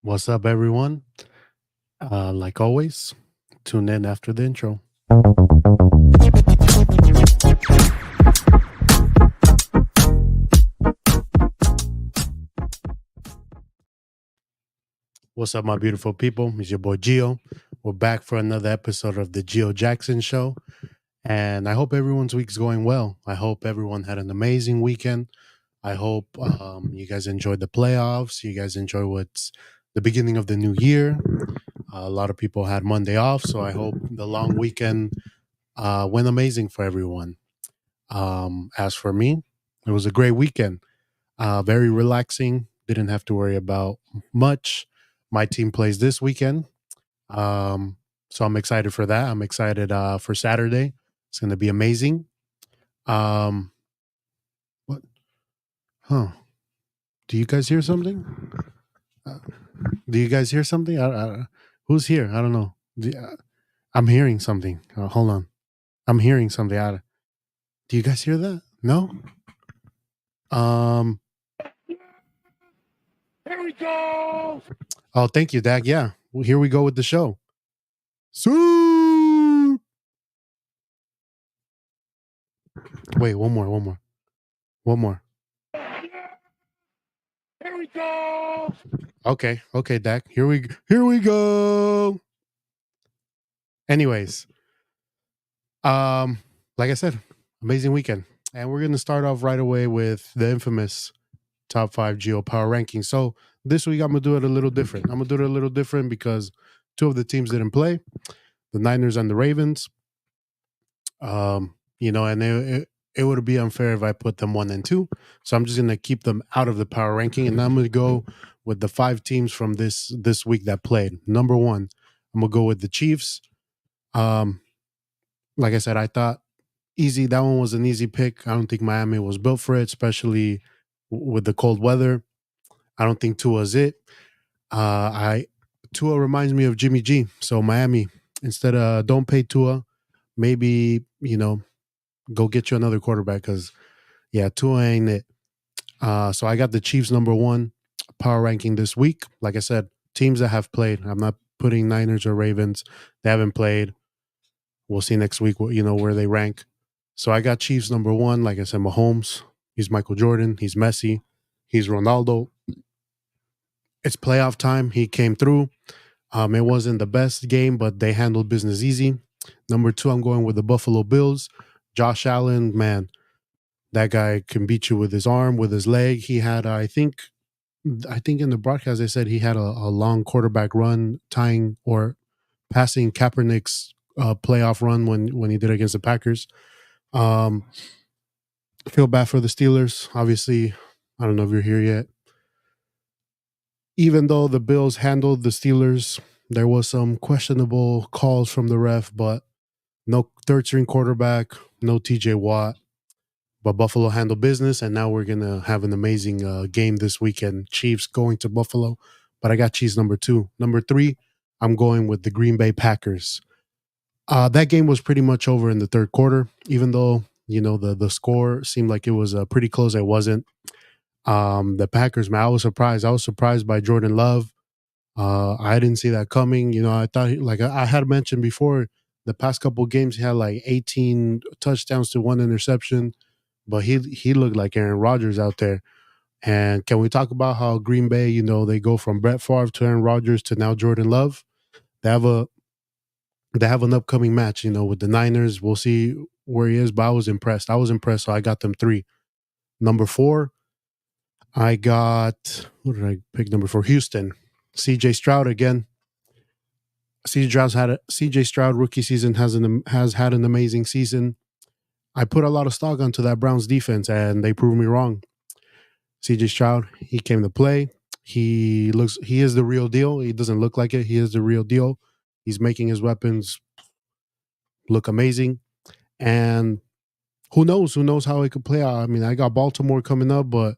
What's up, everyone? Like always, tune in after the intro. What's up, my beautiful people? It's your boy Gio. We're back for another episode of the Giojackson show. And I hope everyone's week's going well. I hope everyone had an amazing weekend. I hope you guys enjoyed the playoffs. You guys enjoy what's the beginning of the new year. A lot of people had Monday off, so I hope the long weekend went amazing for everyone. As for me, it was a great weekend. Very relaxing. Didn't have to worry about much. My team plays this weekend. Um, so I'm excited for that. I'm excited for Saturday. It's going to be amazing. Um, what? Huh? Do you guys hear something? Uh, do you guys hear something? Who's here? I don't know. I'm hearing something. Hold on. I'm hearing something. Do you guys hear that? No. Um. Here we go. Oh, thank you, Dak. Yeah, well, here we go with the show. So, wait, one more. Here we go. Okay, Dak. Here we go. Anyways, um, like I said, amazing weekend, and we're gonna start off right away with the infamous top 5 Geo Power Rankings. So this week I'm gonna do it a little different. I'm gonna do it a little different because two of the teams didn't play, the Niners and the Ravens. And it would be unfair if I put them 1 and 2. So I'm just gonna keep them out of the power ranking, and I'm gonna go with the 5 teams from this week that played. Number one, I'm gonna go with the Chiefs. Um, like I said, I thought easy. That one was an easy pick. I don't think Miami was built for it, especially with the cold weather. I don't think Tua's it. I Tua reminds me of Jimmy G. So Miami, instead of don't pay Tua, maybe go get you another quarterback because Tua ain't it. So I got the Chiefs number one power ranking this week. Like I said, teams that have played. I'm not putting Niners or Ravens. They haven't played. We'll see next week where they rank. So I got Chiefs number one. Like I said, Mahomes. He's Michael Jordan. He's Messi. He's Ronaldo. It's playoff time. He came through. It wasn't the best game, but they handled business easy. Number two, I'm going with the Buffalo Bills. Josh Allen, man, that guy can beat you with his arm, with his leg. He had, I think in the broadcast they said he had a long quarterback run, tying or passing Kaepernick's playoff run when he did against the Packers. Um, feel bad for the Steelers. Obviously, I don't know if you're here yet. Even though the Bills handled the Steelers, there was some questionable calls from the ref, but no third string quarterback, no TJ Watt. But Buffalo handled business, and now we're gonna have an amazing game this weekend. Chiefs going to Buffalo, but I got Chiefs number two. Number three, I'm going with the Green Bay Packers. That game was pretty much over in the third quarter, even though the score seemed like it was pretty close. It wasn't. The Packers, man, I was surprised. I was surprised by Jordan Love. I didn't see that coming. I thought, like I had mentioned before, the past couple games he had like 18 touchdowns to 1 interception, but he looked like Aaron Rodgers out there. And can we talk about how Green Bay, they go from Brett Favre to Aaron Rodgers to now Jordan Love? They have an upcoming match, with the Niners. We'll see where he is, but I was impressed. So I got them 3. Number 4, I got, who did I pick number 4? Houston. CJ Stroud again. CJ Stroud rookie season has had an amazing season. I put a lot of stock onto that Browns defense, and they proved me wrong. CJ Stroud, he came to play. He is the real deal. He doesn't look like it. He is the real deal. He's making his weapons look amazing. And who knows how it could play out. I mean, I got Baltimore coming up, but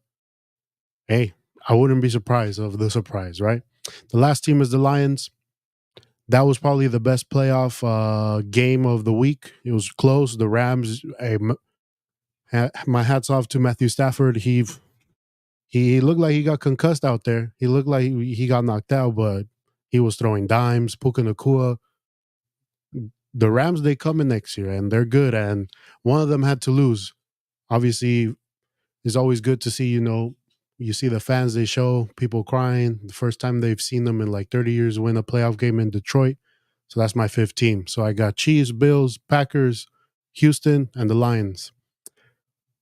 hey, I wouldn't be surprised of the surprise, right? The last team is the Lions. That was probably the best playoff game of the week. It was close. The Rams, my hats off to Matthew Stafford. He He looked like he got concussed out there. He looked like he got knocked out, but he was throwing dimes. Puka Nakua. The Rams, they coming next year, and they're good. And one of them had to lose. Obviously, it's always good to see, you see the fans, they show people crying. The first time they've seen them in like 30 years win a playoff game in Detroit. So that's my fifth team. So I got Chiefs, Bills, Packers, Houston, and the Lions.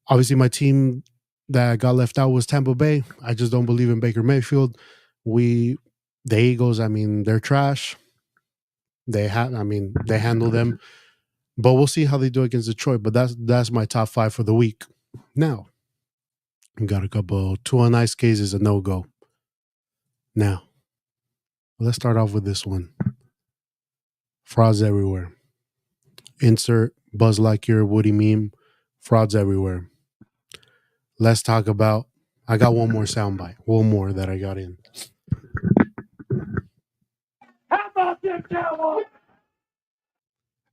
Obviously, my team that got left out was Tampa Bay. I just don't believe in Baker Mayfield. The Eagles, I mean, they're trash. They handle them. But we'll see how they do against Detroit. But that's my top five for the week. Now, we got a couple two on ice cases, a no-go. Now, let's start off with this one. Frauds everywhere. Insert Buzz Lightyear Woody meme. Frauds everywhere. Let's talk about. I got one more soundbite. One more that I got in. How about them Cowboys?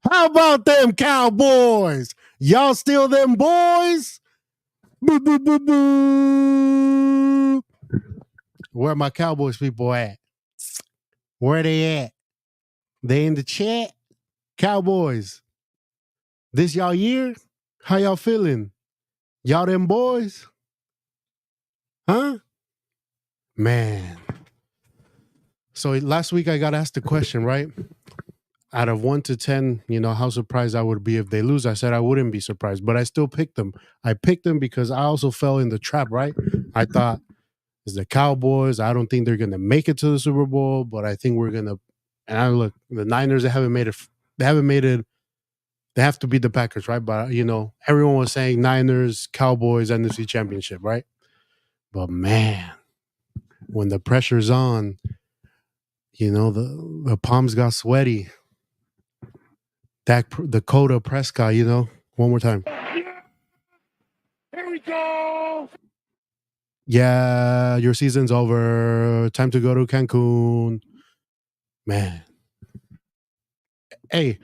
How about them Cowboys? Y'all still them boys? Boo, boo, boo, boo. Where my Cowboys people at? Where they at? They in the chat? Cowboys. This y'all year? How y'all feeling? Y'all them boys? Huh? Man. So last week I got asked the question, right? Out of 1 to 10, how surprised I would be if they lose. I said I wouldn't be surprised, but I still picked them. I picked them because I also fell in the trap, right? I thought, it's the Cowboys. I don't think they're going to make it to the Super Bowl, but I think we're going to. And I look, the Niners, they haven't made it. They have to beat the Packers, right? But, everyone was saying Niners, Cowboys, NFC Championship, right? But man, when the pressure's on, the palms got sweaty. Dakota Prescott, one more time. Here we go. Yeah, your season's over. Time to go to Cancun. Man. Hey,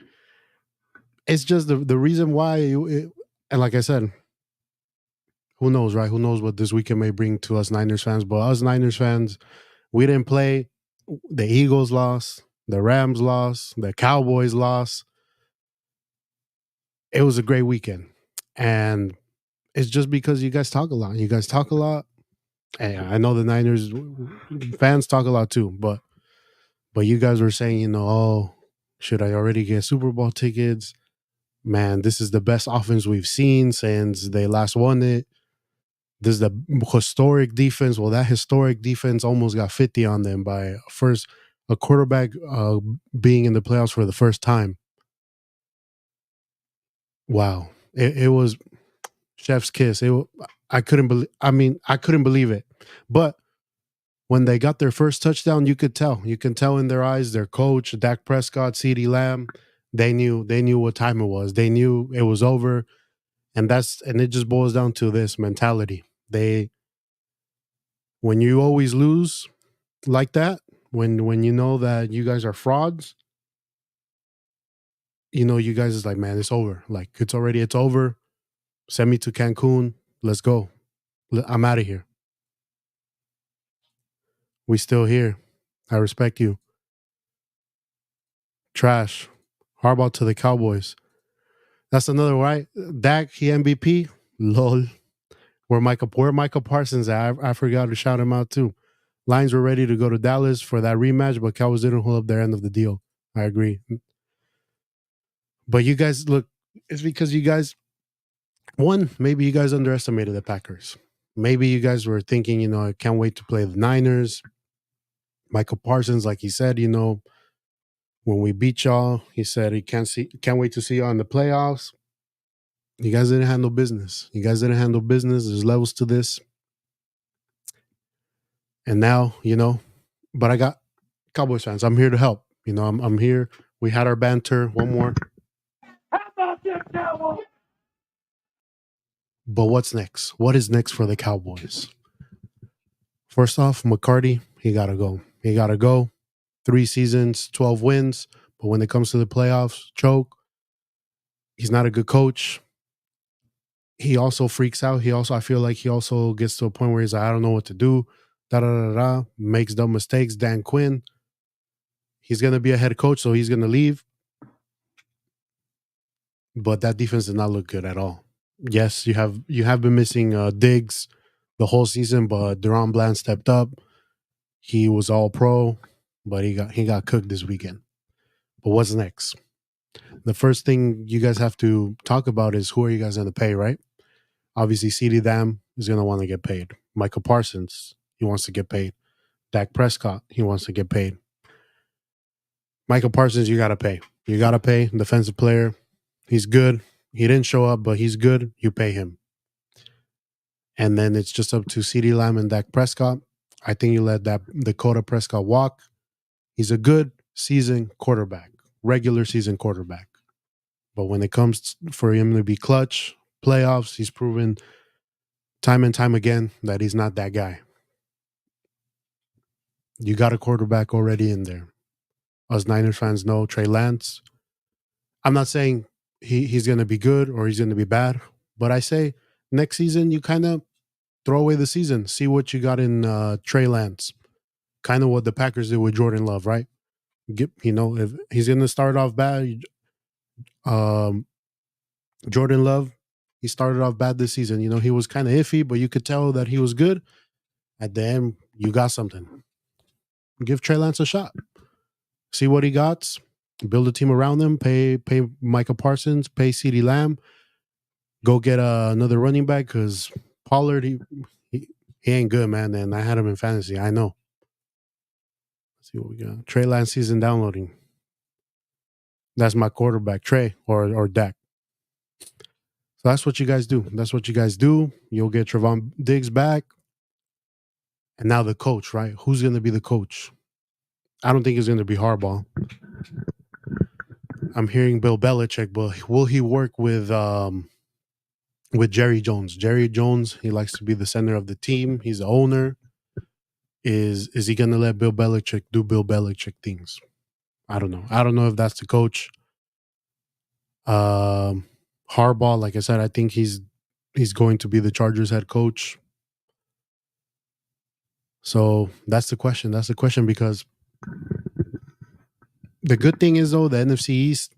it's just the reason why, and like I said, who knows, right? Who knows what this weekend may bring to us Niners fans. But us Niners fans, we didn't play. The Eagles lost. The Rams lost. The Cowboys lost. It was a great weekend. And it's just because you guys talk a lot. You guys talk a lot. And I know the Niners fans talk a lot too. But you guys were saying, oh, should I already get Super Bowl tickets? Man, this is the best offense we've seen since they last won it. This is the historic defense. Well, that historic defense almost got 50 on them by a quarterback being in the playoffs for the first time. Wow. It was chef's kiss. I couldn't believe it. But when they got their first touchdown, you could tell. You can tell in their eyes, their coach, Dak Prescott, CeeDee Lamb, they knew what time it was. They knew it was over. And it just boils down to this mentality. When you always lose like that, when you know that you guys are frauds, you guys is like, man, it's over. Like, it's over. Send me to Cancun. Let's go. I'm out of here. We still here. I respect you. Trash. Harbaugh to the Cowboys. That's another right. Dak, he MVP. Lol. Where Michael Parsons at? I forgot to shout him out too. Lions were ready to go to Dallas for that rematch, but Cowboys didn't hold up their end of the deal. I agree. But you guys, look, it's because you guys, maybe you guys underestimated the Packers. Maybe you guys were thinking, I can't wait to play the Niners. Michael Parsons, like he said, when we beat y'all, he said he can't wait to see y'all in the playoffs. You guys didn't handle business. There's levels to this. And now, but I got Cowboys fans. I'm here to help. I'm here. We had our banter. One more. How about them Cowboys? But what's next? What is next for the Cowboys? First off, McCarty, he got to go. 3 seasons, 12 wins. But when it comes to the playoffs, choke. He's not a good coach. he also freaks out. I feel like he also gets to a point where he's like, I don't know what to do. Da da da da. Makes dumb mistakes. Dan Quinn, he's gonna be a head coach, so he's gonna leave. But that defense did not look good at all. Yes, you have been missing Diggs the whole season, but Deron Bland stepped up. He was all pro, but he got cooked this weekend. But what's next? The first thing you guys have to talk about is who are you guys going to pay, right? Obviously, CeeDee Lamb is going to want to get paid. Michael Parsons, he wants to get paid. Dak Prescott, he wants to get paid. Michael Parsons, you got to pay. You got to pay. Defensive player, he's good. He didn't show up, but he's good. You pay him. And then it's just up to CeeDee Lamb and Dak Prescott. I think you let that Dakota Prescott walk. He's a good season quarterback, regular season quarterback. But when it comes for him to be clutch, playoffs, he's proven time and time again that he's not that guy. You got a quarterback already in there. Us Niners fans know Trey Lance. I'm not saying he's going to be good or he's going to be bad, but I say next season you kind of throw away the season, see what you got in Trey Lance. Kind of what the Packers did with Jordan Love, right? If he's going to start off bad, Jordan Love, he started off bad this season. He was kind of iffy, but you could tell that he was good. At the end, you got something. Give Trey Lance a shot. See what he got. Build a team around him. Pay Micah Parsons. Pay CeeDee Lamb. Go get another running back because Pollard, he ain't good, man. And I had him in fantasy. I know. Let's see what we got. Trey Lance season downloading. That's my quarterback, Trey or Dak. So that's what you guys do. You'll get Trevon Diggs back. And now the coach, right? Who's going to be the coach? I don't think it's going to be Harbaugh. I'm hearing Bill Belichick, but will he work with Jerry Jones? Jerry Jones, he likes to be the center of the team. He's the owner. Is he going to let Bill Belichick do Bill Belichick things? I don't know. I don't know if that's the coach. Harbaugh, like I said, I think he's going to be the Chargers head coach. So that's the question. That's the question because the good thing is, though, the NFC East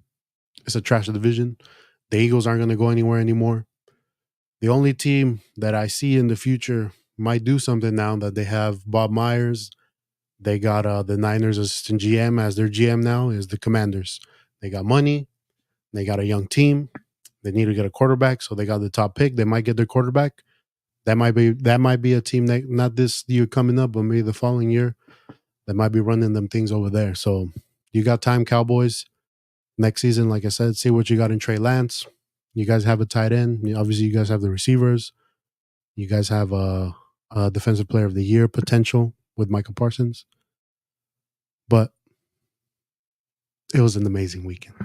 is a trash division. The Eagles aren't going to go anywhere anymore. The only team that I see in the future might do something now that they have Bob Myers. They got the Niners assistant GM as their GM now is the Commanders. They got money. They got a young team. They need to get a quarterback, so they got the top pick. They might get their quarterback. That might be a team that not this year coming up, but maybe the following year that might be running them things over there. So you got time, Cowboys. Next season, like I said, see what you got in Trey Lance. You guys have a tight end. Obviously, you guys have the receivers. You guys have a defensive player of the year potential with Michael Parsons. But it was an amazing weekend.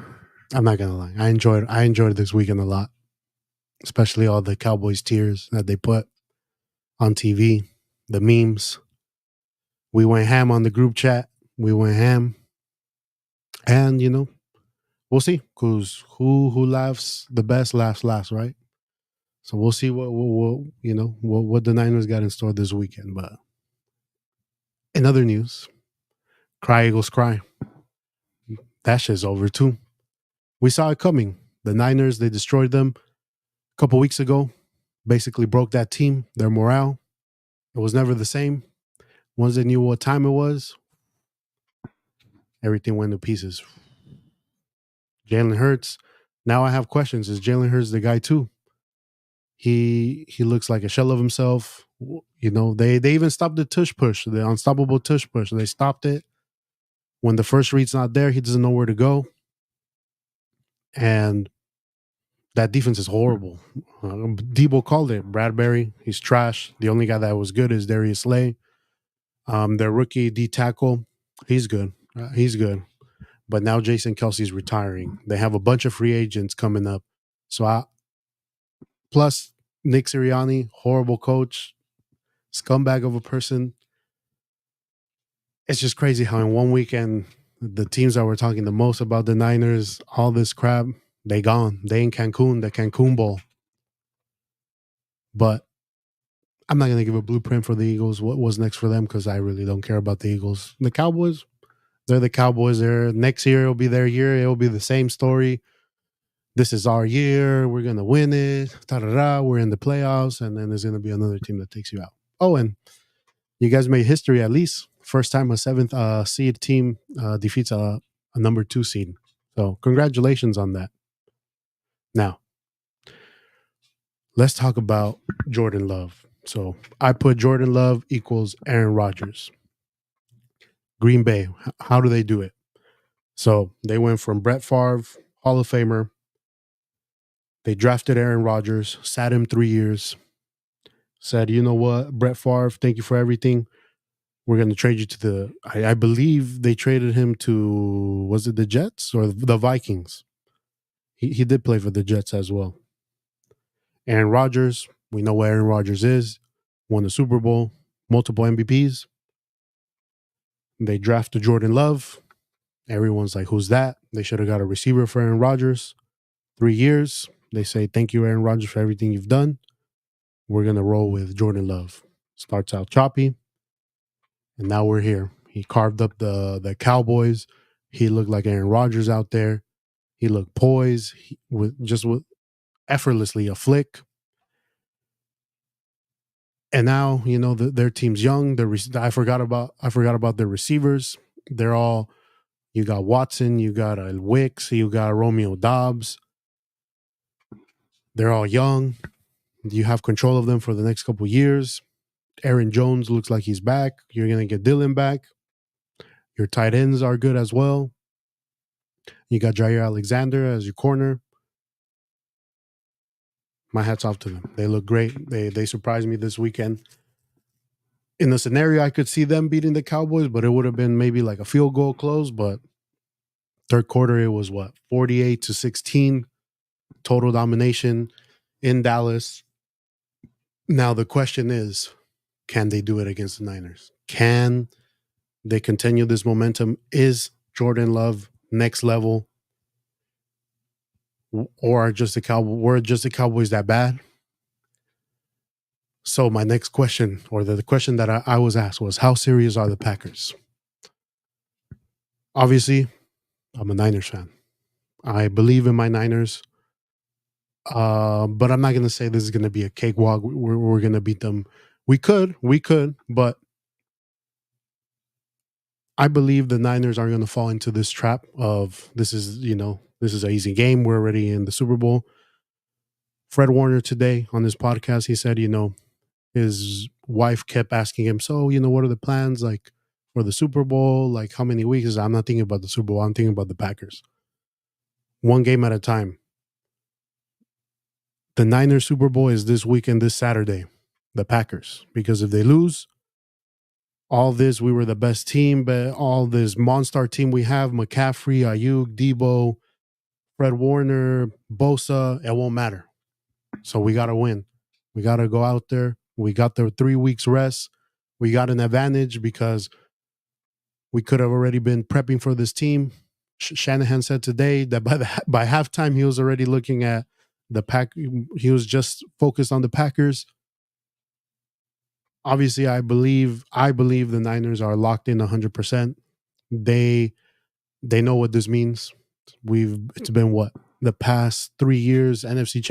I'm not gonna lie. I enjoyed this weekend a lot, especially all the Cowboys tears that they put on TV, the memes. We went ham on the group chat. We went ham, and we'll see because who laughs the best laughs last, right? So we'll see what the Niners got in store this weekend. But in other news, cry Eagles cry. That shit's over too. We saw it coming. The Niners, they destroyed them a couple weeks ago. Basically broke that team, their morale. It was never the same. Once they knew what time it was, everything went to pieces. Jalen Hurts. Now I have questions. Is Jalen Hurts the guy too? He looks like a shell of himself. They even stopped the tush push, the unstoppable tush push. They stopped it. When the first read's not there, he doesn't know where to go. And that defense is horrible. Debo called it. Bradbury, he's trash. The only guy that was good is Darius Slay. Their rookie D tackle, he's good. He's good. But now Jason Kelsey's retiring. They have a bunch of free agents coming up. So plus Nick Sirianni, horrible coach, scumbag of a person. It's just crazy how in one weekend, the teams that were talking the most about the Niners, all this crap, they gone. They in Cancun, the Cancun Bowl. But I'm not going to give a blueprint for the Eagles. What was next for them? Because I really don't care about the Eagles. The Cowboys, they're the Cowboys. They're next year. It'll be their year. It'll be the same story. This is our year. We're going to win it. Ta-da-da. We're in the playoffs. And then there's going to be another team that takes you out. Oh, and you guys made history at least. First time a seventh seed team defeats a number 2 seed. So congratulations on that. Now, let's talk about Jordan Love. So I put Jordan Love equals Aaron Rodgers. Green Bay, how do they do it? So they went from Brett Favre, Hall of Famer. They drafted Aaron Rodgers, sat him 3 years, said, you know what, Brett Favre, thank you for everything. We're going to trade you to I believe they traded him to, was it the Jets or the Vikings? He did play for the Jets as well. Aaron Rodgers, we know what Aaron Rodgers is, won the Super Bowl, multiple MVPs. They drafted Jordan Love. Everyone's like, who's that? They should have got a receiver for Aaron Rodgers. 3 years. They say, thank you, Aaron Rodgers, for everything you've done. We're going to roll with Jordan Love. Starts out choppy. And now we're here. He carved up the Cowboys. He looked like Aaron Rodgers out there. He looked poised. With effortlessly a flick. And now, you know, their team's young. I forgot about their receivers. They're all, you got Watson, you got Wicks, you got Romeo Dobbs. They're all young. You have control of them for the next couple of years. Aaron Jones looks like he's back. You're going to get Dylan back. Your tight ends are good as well. You got Jair Alexander as your corner. My hat's off to them. They look great. They surprised me this weekend. In the scenario, I could see them beating the Cowboys, but it would have been maybe like a field goal close. But third quarter, it was 48-16, total domination in Dallas. Now the question is, can they do it against the Niners? Can they continue this momentum? Is Jordan Love next level? Or were just the Cowboys that bad? So my next question, or the question that I was asked, was, how serious are the Packers? Obviously, I'm a Niners fan. I believe in my Niners. But I'm not going to say this is going to be a cakewalk. We're going to beat them. We could, but I believe the Niners are going to fall into this trap of this is an easy game. We're already in the Super Bowl. Fred Warner today on his podcast, he said, his wife kept asking him, so, what are the plans like for the Super Bowl? Like how many weeks? I'm not thinking about the Super Bowl. I'm thinking about the Packers. One game at a time. The Niners Super Bowl is this weekend, this Saturday, the Packers. Because if they lose, all this, we were the best team, but all this monster team we have, McCaffrey, Ayuk, Debo, Fred Warner, Bosa, it won't matter. So we got to win. We got to go out there. We got the 3 weeks rest. We got an advantage because we could have already been prepping for this team. Shanahan said today that by halftime, he was already looking at the pack. He was just focused on the Packers. Obviously, I believe the Niners are locked in 100%. They know what this means. It's been the past 3 years, NFC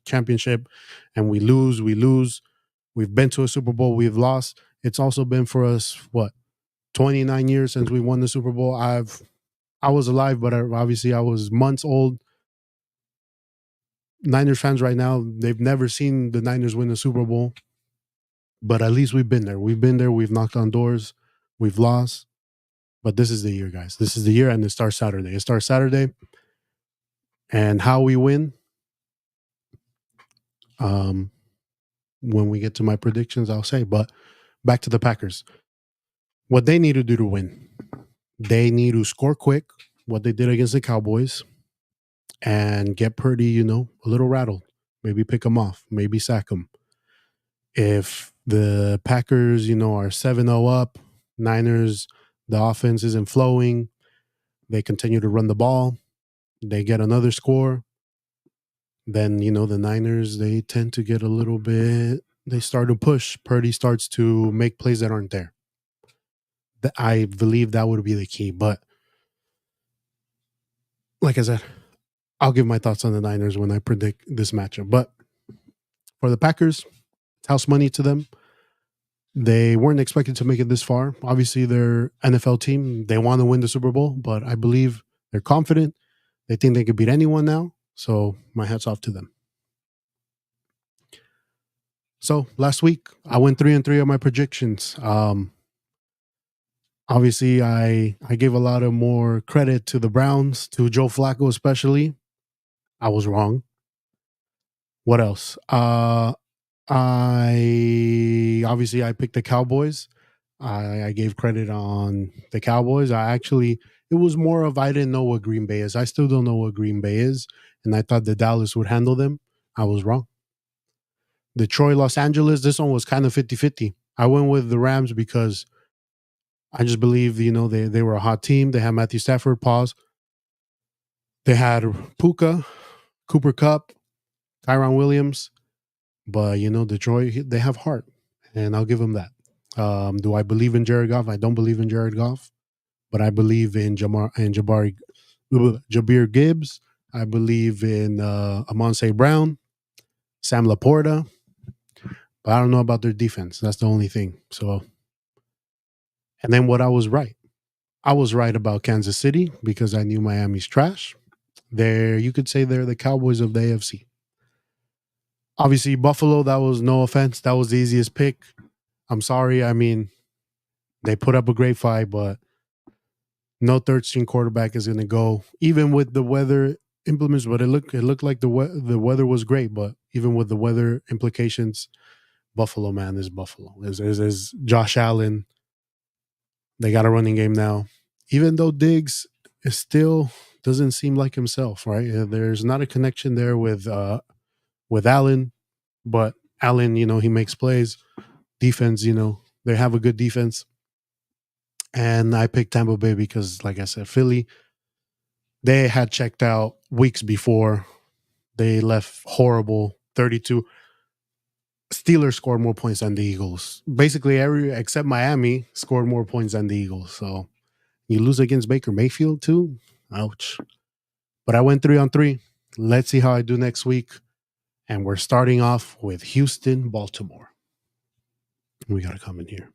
Championship, and we lose. We've been to a Super Bowl, we've lost. It's also been for us 29 years since we won the Super Bowl. I was alive, but obviously I was months old. Niners fans right now, they've never seen the Niners win the Super Bowl, but at least we've been there. We've knocked on doors, we've lost. But this is the year, guys. This is the year, and it starts Saturday. And how we win, when we get to my predictions, I'll say. But back to the Packers. What they need to do to win, they need to score quick, what they did against the Cowboys, and get Purdy, a little rattled. Maybe pick them off. Maybe sack them. If the Packers, are 7-0 up, Niners, the offense isn't flowing, they continue to run the ball, they get another score, then the Niners, they tend to get a little bit. They start to push. Purdy starts to make plays that aren't there. I believe that would be the key. But like I said, I'll give my thoughts on the Niners when I predict this matchup. But for the Packers, it's house money to them. They weren't expected to make it this far. Obviously, they're NFL team. They want to win the Super Bowl, but I believe they're confident. They think they could beat anyone now. So my hat's off to them. So last week I went 3-3 on my predictions. Obviously, I gave a lot of more credit to the Browns, to Joe Flacco especially. I was wrong. What else? I picked the Cowboys. I gave credit on the Cowboys. It was more of I didn't know what Green Bay is. I still don't know what Green Bay is, and I thought that Dallas would handle them. I was wrong. Detroit, Los Angeles, this one was kind of 50-50. I went with the Rams because I just believe, they were a hot team. They had Matthew Stafford, pause. They had Puka, Cooper Cup, Tyron Williams. But, Detroit, they have heart, and I'll give them that. Do I believe in Jared Goff? I don't believe in Jared Goff, but I believe in Jabari, Jabir Gibbs. I believe in Amon-Ra Brown, Sam Laporta. But I don't know about their defense. That's the only thing. So, and then what I was right. I was right about Kansas City because I knew Miami's trash. You could say they're the Cowboys of the AFC. Obviously, Buffalo, that was no offense. That was the easiest pick. I'm sorry. I mean, they put up a great fight, but no third string quarterback is going to go. Even with the weather implements, but it looked like the weather was great. But even with the weather implications, Buffalo, man, is Buffalo. There's Josh Allen. They got a running game now. Even though Diggs is still doesn't seem like himself, right? There's not a connection there with Allen, but Allen, he makes plays. Defense, they have a good defense. And I picked Tampa Bay because, like I said, Philly, they had checked out weeks before. They left horrible 32. Steelers scored more points than the Eagles. Basically, except Miami scored more points than the Eagles. So you lose against Baker Mayfield too? Ouch. But I went 3-3. Let's see how I do next week. And we're starting off with Houston, Baltimore. We got to come in here.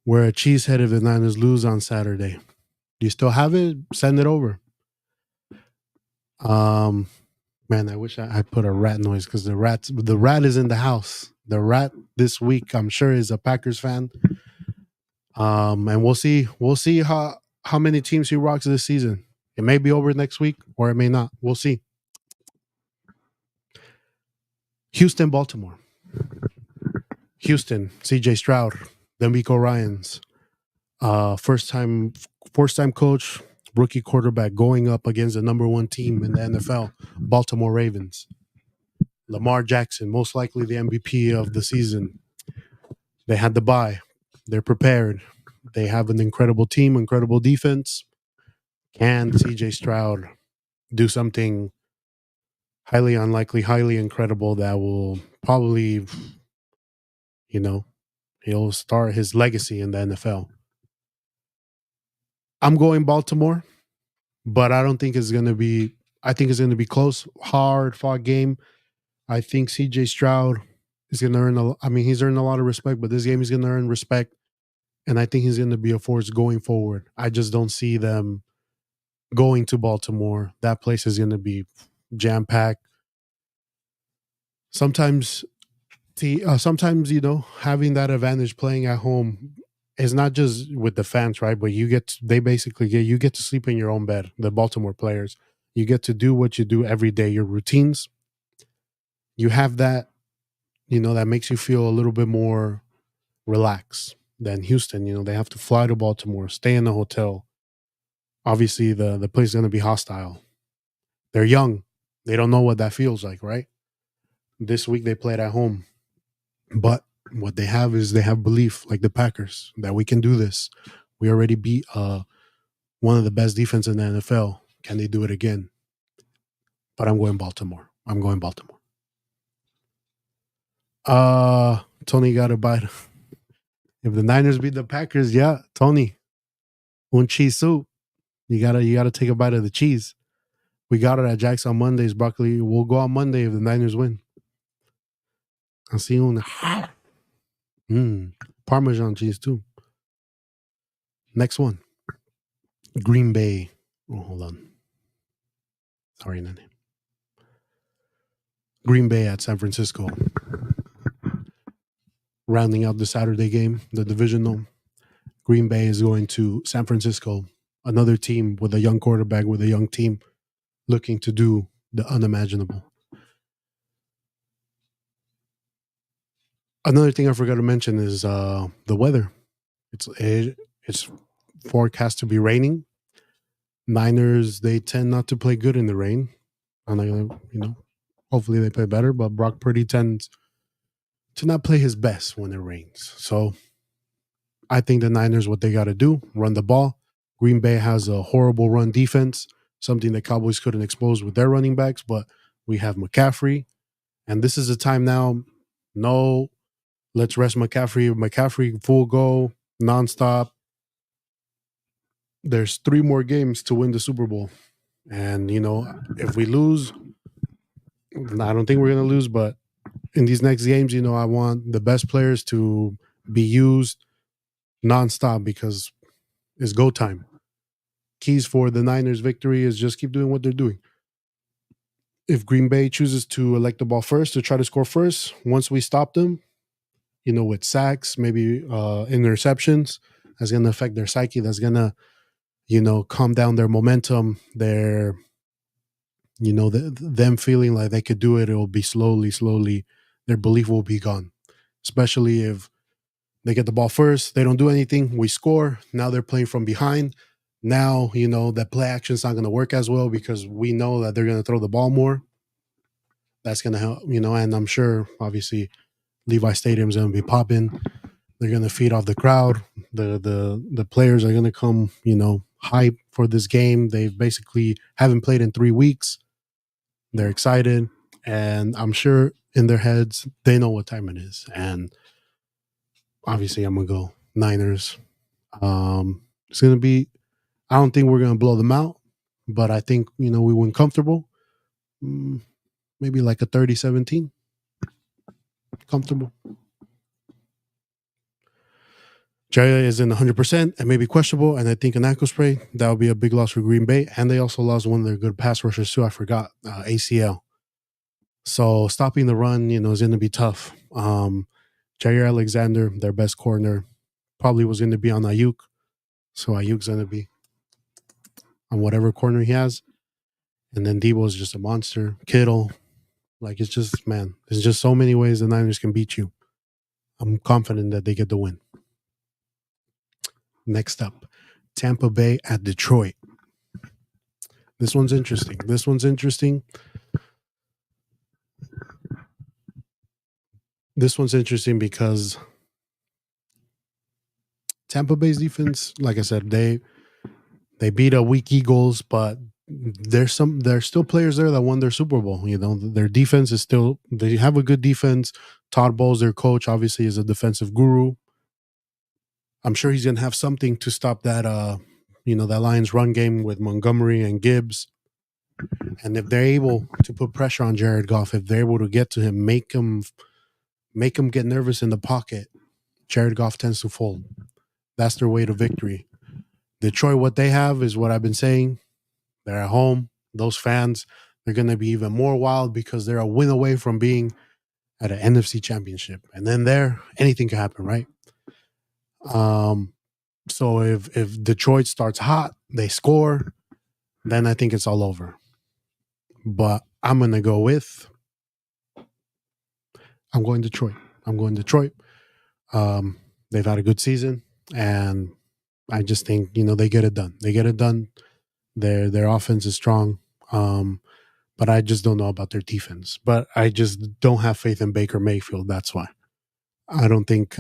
We're a cheesehead if the Niners lose on Saturday. Do you still have it? Send it over. Man, I wish I put a rat noise because the rat is in the house. The rat this week, I'm sure, is a Packers fan. And we'll see how many teams he rocks this season. It may be over next week or it may not. We'll see. Houston, Baltimore. Houston, CJ Stroud, D'Amico Ryans, first time coach, rookie quarterback going up against the number one team in the NFL, Baltimore Ravens. Lamar Jackson, most likely the MVP of the season. They had the bye. They're prepared. They have an incredible team, incredible defense. Can CJ Stroud do something highly unlikely, highly incredible that will probably, he'll start his legacy in the NFL? I'm going Baltimore, but I don't think it's going to be. I think it's going to be close, hard fought game. I think CJ Stroud is going to earn he's earned a lot of respect, but this game he's going to earn respect, and I think he's going to be a force going forward. I just don't see them going to Baltimore. That place is going to be jam packed. Sometimes, having that advantage playing at home is not just with the fans, right? But you get to sleep in your own bed. The Baltimore players, you get to do what you do every day. Your routines, you have that, that makes you feel a little bit more relaxed than Houston. They have to fly to Baltimore, stay in a hotel. Obviously, the place is going to be hostile. They're young. They don't know what that feels like, right? This week they played at home. But what they have is they have belief, like the Packers, that we can do this. We already beat one of the best defense in the NFL. Can they do it again? but I'm going Baltimore. I'm going Baltimore. Tony got a bite. If the Niners beat the Packers, yeah, Tony, un cheese soup. You gotta take a bite of the cheese. We got it at Jack's on Mondays, broccoli. We'll go on Monday if the Niners win. I'll see you on the Parmesan cheese too. Next one. Green Bay. Oh, hold on. Sorry, Nene. Green Bay at San Francisco. Rounding out the Saturday game, the divisional. Green Bay is going to San Francisco, another team with a young quarterback, with a young team looking to do the unimaginable. Another thing I forgot to mention is the weather. It's forecast to be raining. Niners, they tend not to play good in the rain. Hopefully they play better, but Brock Purdy tends to not play his best when it rains. So I think the Niners, what they got to do, run the ball. Green Bay has a horrible run defense, something the Cowboys couldn't expose with their running backs, but we have McCaffrey. And this is a time now, no, let's rest McCaffrey. McCaffrey full go, nonstop. There's 3 more games to win the Super Bowl. And, if we lose, I don't think we're going to lose, but in these next games, I want the best players to be used nonstop because it's go time. Keys for the Niners' victory is just keep doing what they're doing. If Green Bay chooses to elect the ball first, to try to score first, once we stop them, with sacks, maybe interceptions, that's going to affect their psyche. That's going to, calm down their momentum, their, them feeling like they could do it. It will be slowly, their belief will be gone, especially if they get the ball first, they don't do anything, we score. Now they're playing from behind. Now, that play action is not going to work as well because we know that they're going to throw the ball more. That's going to help, and I'm sure, obviously, Levi Stadium's going to be popping. They're going to feed off the crowd. The players are going to come, hype for this game. They basically haven't played in 3 weeks. They're excited. And I'm sure in their heads, they know what time it is. And obviously, I'm going to go Niners. It's going to be, I don't think we're going to blow them out, but I think, we win comfortable. Maybe like a 30-17. Comfortable. Jaya is in 100% and maybe questionable, and I think an ankle sprain, that would be a big loss for Green Bay. And they also lost one of their good pass rushers too. I forgot, ACL. So stopping the run, is going to be tough. Jair Alexander, their best corner, probably was going to be on Ayuk. So Ayuk's going to be on whatever corner he has. And then Debo is just a monster. Kittle. It's just so many ways the Niners can beat you. I'm confident that they get the win. Next up, Tampa Bay at Detroit. This one's interesting. This one's interesting because Tampa Bay's defense, like I said, they beat a weak Eagles, but there's still players there that won their Super Bowl. Their defense is still, they have a good defense. Todd Bowles, their coach, obviously is a defensive guru. I'm sure he's going to have something to stop that, that Lions run game with Montgomery and Gibbs. And if they're able to put pressure on Jared Goff, if they're able to get to him, make him get nervous in the pocket, Jared Goff tends to fold. That's their way to victory. Detroit, what they have is what I've been saying. They're at home. Those fans, they're going to be even more wild because they're a win away from being at an NFC championship. And then anything can happen, right? So if Detroit starts hot, they score, then I think it's all over. But I'm going to go with, I'm going Detroit. They've had a good season, and I just think, they get it done. Their offense is strong, but I just don't know about their defense. But I just don't have faith in Baker Mayfield. That's why. I don't think,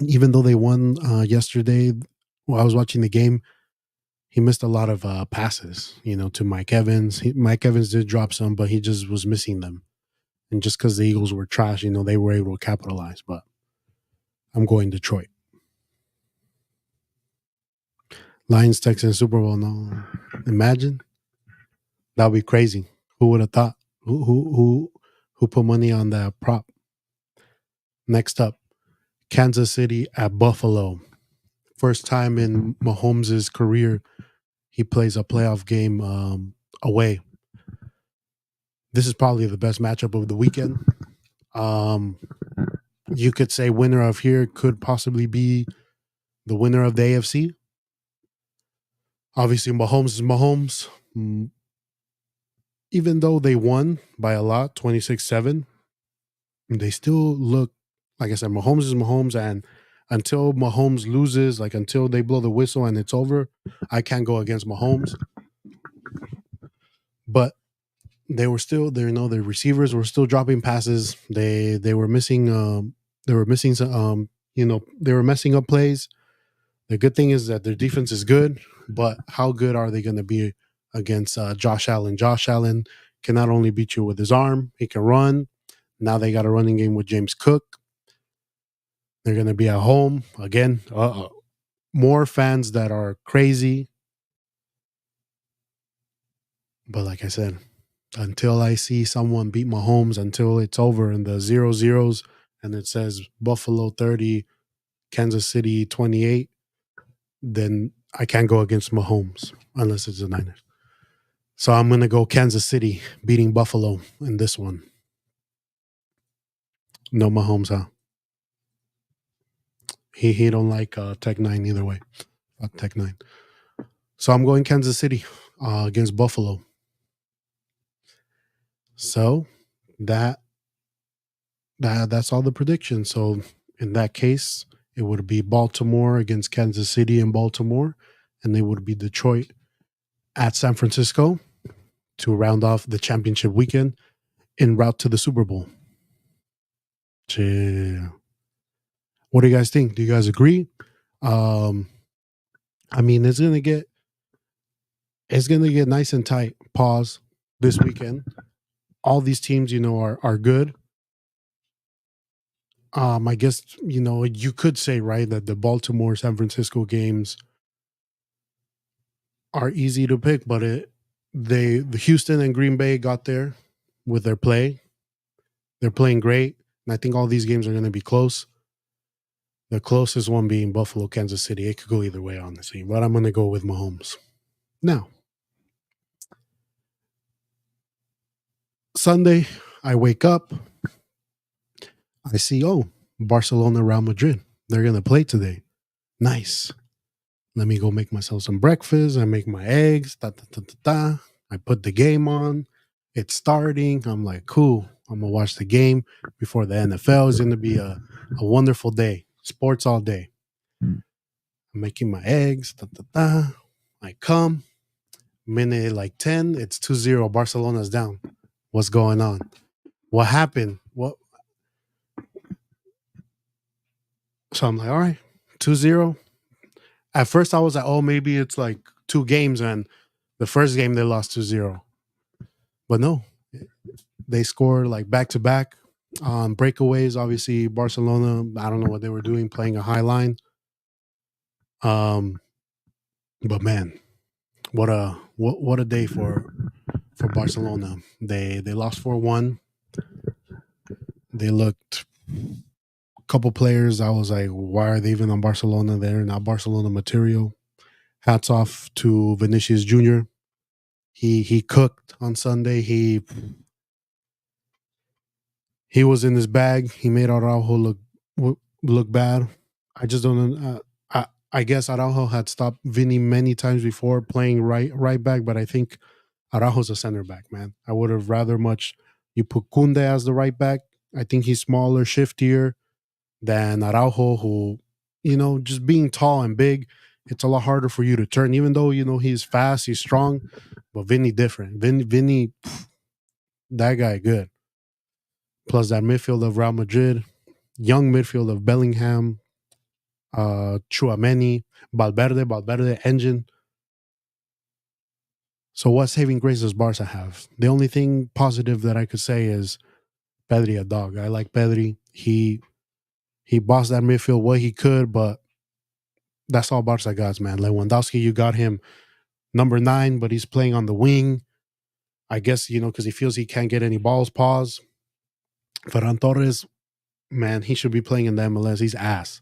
even though they won yesterday, while I was watching the game, he missed a lot of passes, to Mike Evans. Mike Evans did drop some, but he just was missing them. And just because the Eagles were trash, they were able to capitalize. But I'm going Detroit. Lions, Texans, Super Bowl. No, imagine that would be crazy. Who would have thought? Who put money on that prop? Next up, Kansas City at Buffalo. First time in Mahomes' career he plays a playoff game away. This is probably the best matchup of the weekend. Um, you could say winner of here could possibly be the winner of the AFC. Obviously, Mahomes is Mahomes. Even though they won by a lot, 26-7, they still look, like I said, Mahomes is Mahomes. And until Mahomes loses, like until they blow the whistle and it's over, I can't go against Mahomes. But they were still there. The receivers were still dropping passes. They were missing. They were missing some. They were messing up plays. The good thing is that their defense is good, but how good are they going to be against Josh Allen? Josh Allen can not only beat you with his arm, he can run. Now they got a running game with James Cook. They're going to be at home again. More fans that are crazy. But like I said, until I see someone beat Mahomes, until it's over in the 0-0s and it says Buffalo 30, Kansas City 28, then I can't go against Mahomes unless it's the Niners. So I'm going to go Kansas City beating Buffalo in this one. No Mahomes, huh? He don't like Tech 9 either way. Fuck Tech 9. So I'm going Kansas City against Buffalo. So that's all the predictions. So in that case, it would be Baltimore against Kansas City in Baltimore, and they would be Detroit at San Francisco to round off the championship weekend en route to the Super Bowl. Yeah. What do you guys think? Do you guys agree? I mean, it's gonna get nice and tight. Pause this weekend. All these teams, are good. I guess you could say, right, that the Baltimore San Francisco games are easy to pick, but the Houston and Green Bay got there with their play. They're playing great, and I think all these games are going to be close. The closest one being Buffalo, Kansas City. It could go either way, honestly, but I'm going to go with Mahomes. Now, Sunday, I wake up, I see, Barcelona, Real Madrid. They're going to play today. Nice. Let me go make myself some breakfast. I make my eggs. I put the game on. It's starting. I'm like, cool. I'm going to watch the game before the NFL. It's going to be a wonderful day. Sports all day. I'm making my eggs. I come. Minute like 10, it's 2-0. Barcelona's down. What's going on? What happened? What? So I'm like, all right, 2-0. At first, I was like, oh, maybe it's like 2 games, and the first game they lost 2-0. But no, they scored like back to back on breakaways. Obviously, Barcelona, I don't know what they were doing, playing a high line. But man, what a day for Barcelona. They lost 4-1. They looked a couple players. I was like, why are they even on Barcelona? They're not Barcelona material. Hats off to Vinicius Jr. He cooked on Sunday. He was in his bag. He made Araujo look bad. I just don't. I guess Araujo had stopped Vinny many times before playing right back, but I think Araujo's a center back, man. I would have rather much you put Kunde as the right back. I think he's smaller, shiftier than Araujo, who, just being tall and big, it's a lot harder for you to turn, even though, he's fast, he's strong, but Vinny different. Vinny, that guy good. Plus that midfield of Real Madrid, young midfield of Bellingham, Chouameni, Valverde, engine. So what saving grace does Barca have? The only thing positive that I could say is Pedri a dog. I like Pedri. He bossed that midfield what he could, but that's all Barca got, man. Lewandowski, you got him number 9, but he's playing on the wing. I guess, because he feels he can't get any balls. Pause. Ferran Torres, man, he should be playing in the MLS. He's ass.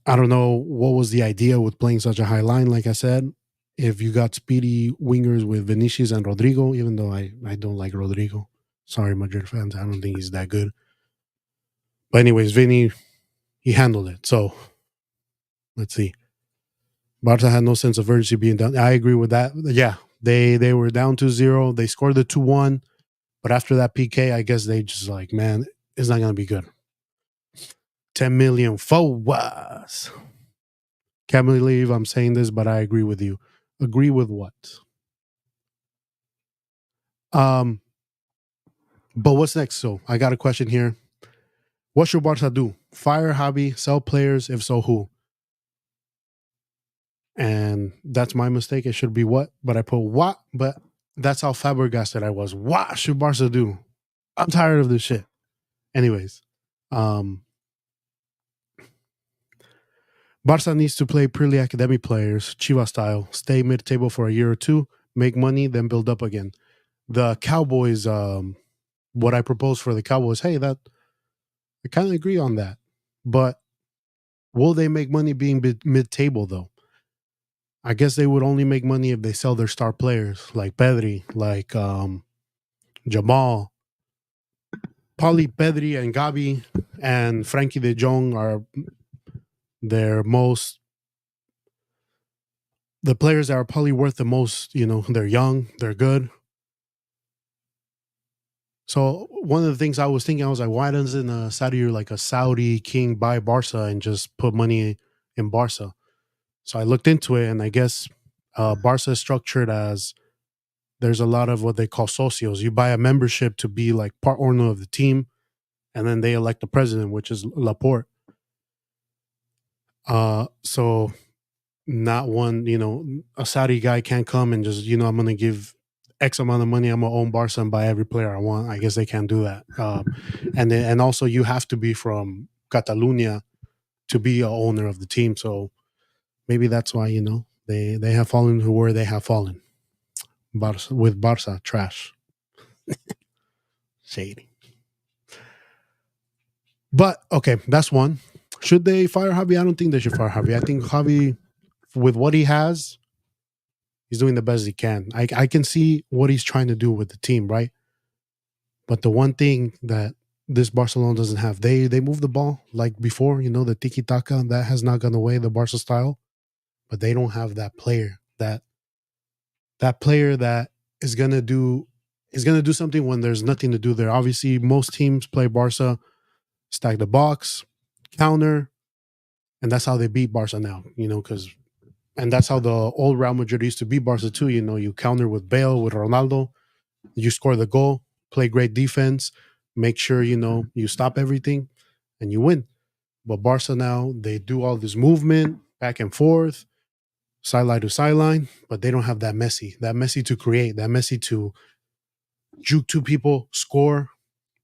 I don't know what was the idea with playing such a high line, like I said. If you got speedy wingers with Vinicius and Rodrigo, even though I don't like Rodrigo. Sorry, Madrid fans. I don't think he's that good. But anyways, Vinny, he handled it. So let's see. Barca had no sense of urgency being down. I agree with that. Yeah, they were down 2-0. They scored the 2-1. But after that PK, I guess they just like, man, it's not going to be good. 10 million forwards. Can't believe I'm saying this, but I agree with you. Agree with what? But what's next? So I got a question here. What should Barca do? Fire Javi, sell players? If so, who? And that's my mistake. It should be what? But I put what? But that's how flabbergasted I was. What should Barca do? I'm tired of this shit. Anyways, Barca needs to play purely academic players, Chivas style, stay mid-table for a year or two, make money, then build up again. The Cowboys, what I propose for the Cowboys, hey, that I kind of agree on that. But will they make money being mid-table, though? I guess they would only make money if they sell their star players, like Pedri, like Jamal. Probably Pedri and Gabi and Frankie de Jong are their most, the players that are probably worth the most. They're young, they're good. So one of the things I was thinking, I was like, why doesn't a Saudi king buy Barca and just put money in Barca? So I looked into it, and I guess Barca is structured as there's a lot of what they call socios. You buy a membership to be like part owner of the team, and then they elect the president, which is Laporte. So not one, a Saudi guy can't come and just, I'm going to give X amount of money. I'm going to own Barca and buy every player I want. I guess they can't do that. And also you have to be from Catalonia to be a owner of the team. So maybe that's why, they have fallen to where they have fallen. With Barca, trash. Shady. But okay, that's one. Should they fire Javi? I don't think they should fire Javi. I think Javi, with what he has, he's doing the best he can. I can see what he's trying to do with the team, right? But the one thing that this Barcelona doesn't have, they move the ball like before, the tiki taka that has not gone away, the Barca style. But they don't have that player that player that is gonna do something when there's nothing to do there. Obviously, most teams play Barca, stack the box, counter, and that's how they beat Barca now. And that's how the old Real Madrid used to beat Barca too. You counter with Bale, with Ronaldo, you score the goal, play great defense, make sure you stop everything, and you win. But Barca now, they do all this movement back and forth, sideline to sideline, but they don't have that Messi to create, that Messi to juke two people, score.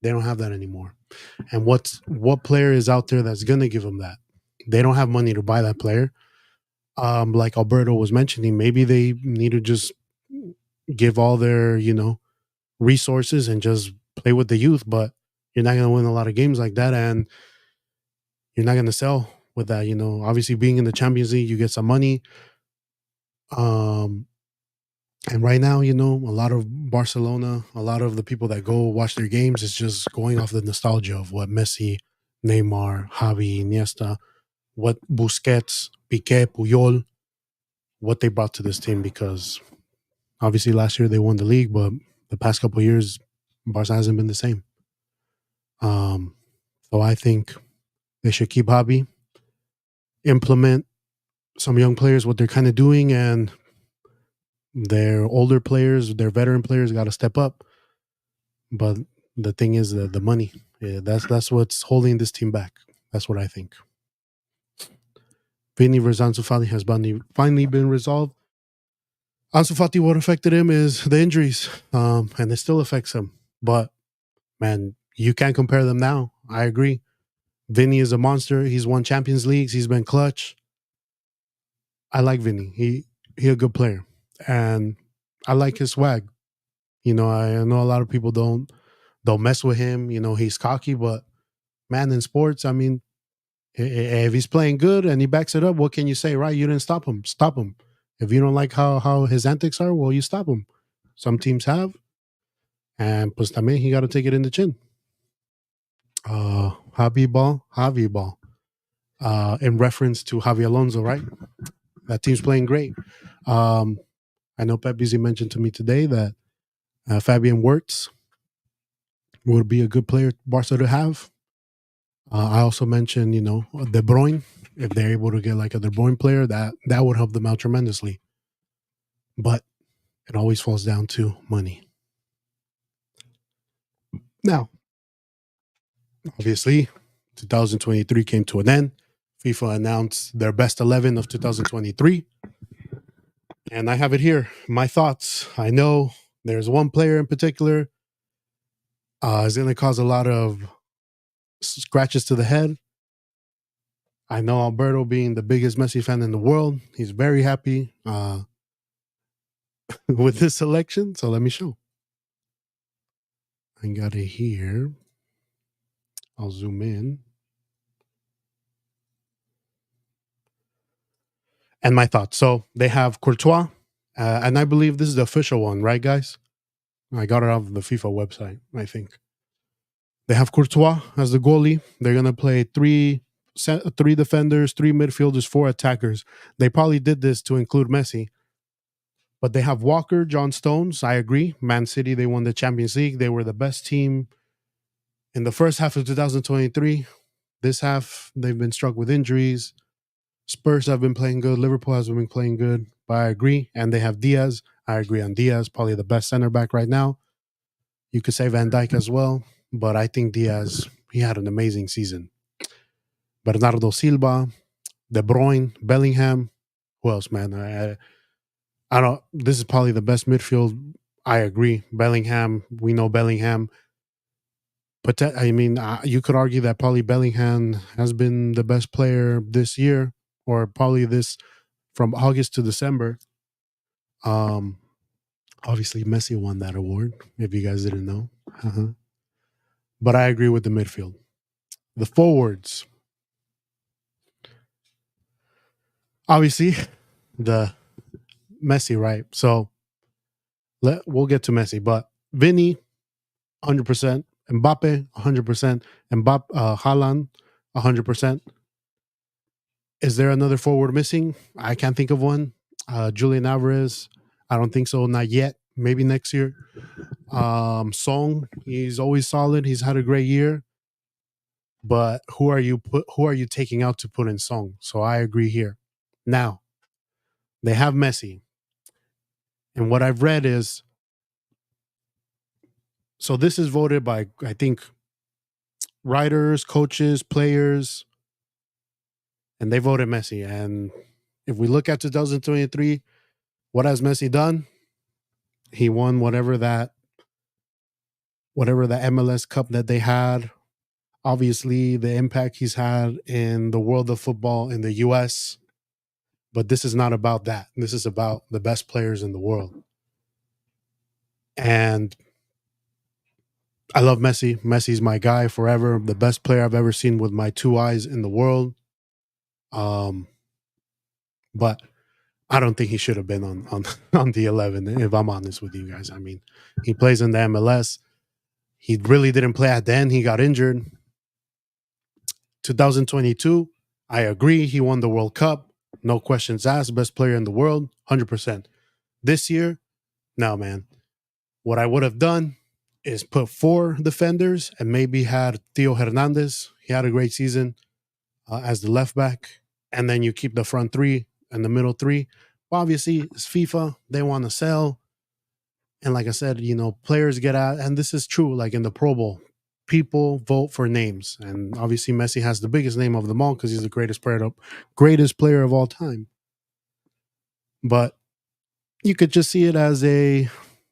They don't have that anymore. And what player is out there that's gonna give them that? They don't have money to buy that player. Like Alberto was mentioning, maybe they need to just give all their resources and just play with the youth. But you're not gonna win a lot of games like that, and you're not gonna sell with that. Obviously being in the Champions League, you get some money. And right now, a lot of Barcelona, a lot of the people that go watch their games is just going off the nostalgia of what Messi, Neymar, Javi, Iniesta, what Busquets, Piqué, Puyol, what they brought to this team. Because obviously last year they won the league, but the past couple of years, Barca hasn't been the same. So I think they should keep Javi, implement some young players, what they're kind of doing, and their older players, their veteran players got to step up. But the thing is the money. Yeah, that's what's holding this team back. That's what I think. Vinny versus Ansu Fati has finally been resolved. Ansu Fati, what affected him is the injuries, and it still affects him. But man, you can't compare them now. I agree. Vinny is a monster. He's won Champions Leagues. He's been clutch. I like Vinny. He a good player, and I like his swag. I know a lot of people don't mess with him. He's cocky, but man, in sports, I mean, if he's playing good and he backs it up, what can you say, right? You didn't stop him. Stop him. If you don't like how his antics are, well, you stop him. Some teams have, and pues también he got to take it in the chin. Javi Ball. In reference to Javi Alonso, right? That team's playing great. I know Pep Busy mentioned to me today that Fabian Wirtz would be a good player Barca to have. I also mentioned, De Bruyne. If they're able to get like a De Bruyne player, that would help them out tremendously. But it always falls down to money. Now, obviously, 2023 came to an end. FIFA announced their best 11 of 2023. And I have it here. My thoughts. I know there's one player in particular is going to cause a lot of scratches to the head. I know Alberto, being the biggest Messi fan in the world, he's very happy with this selection. So let me show. I got it here. I'll zoom in. And my thoughts. So they have Courtois, and I believe this is the official one, right, guys? I got it off the FIFA website, I think. They have Courtois as the goalie. They're going to play three defenders, three midfielders, four attackers. They probably did this to include Messi. But they have Walker, John Stones. I agree. Man City, they won the Champions League. They were the best team in the first half of 2023. This half, they've been struck with injuries. Spurs have been playing good. Liverpool has been playing good. But I agree. And they have Diaz. I agree on Diaz, probably the best center back right now. You could say Van Dijk as well. But I think Diaz, he had an amazing season. Bernardo Silva, De Bruyne, Bellingham. Who else, man? I don't. This is probably the best midfield. I agree. Bellingham. We know Bellingham. But you could argue that probably Bellingham has been the best player this year, or probably this from August to December. Obviously, Messi won that award. If you guys didn't know, but I agree with the midfield. The forwards. Obviously, the Messi, right? So we'll get to Messi, but Vinny, 100%. Mbappe, 100%. Haaland, 100%. Is there another forward missing? I can't think of one. Julian Alvarez, I don't think so. Not yet. Maybe next year. Song, he's always solid. He's had a great year. But who are you taking out to put in Song? So I agree here. Now, they have Messi. And what I've read is, so this is voted by, I think, writers, coaches, players, and they voted Messi. And if we look at 2023, what has Messi done? He won whatever the MLS Cup that they had. Obviously, the impact he's had in the world of football in the US. But this is not about that. This is about the best players in the world. And I love Messi. Messi's my guy forever. The best player I've ever seen with my two eyes in the world. But I don't think he should have been on the 11, if I'm honest with you guys. I mean, he plays in the MLS. He really didn't play at the end. He got injured. 2022, I agree. He won the World Cup. No questions asked. Best player in the world, 100%. This year, no, man. What I would have done is put four defenders and maybe had Theo Hernandez. He had a great season as the left back. And then you keep the front three and the middle three. Obviously, it's FIFA. They want to sell. And like I said, players get out. And this is true, like in the Pro Bowl. people vote for names, and obviously Messi has the biggest name of them all because he's the greatest player of all time. But you could just see it as a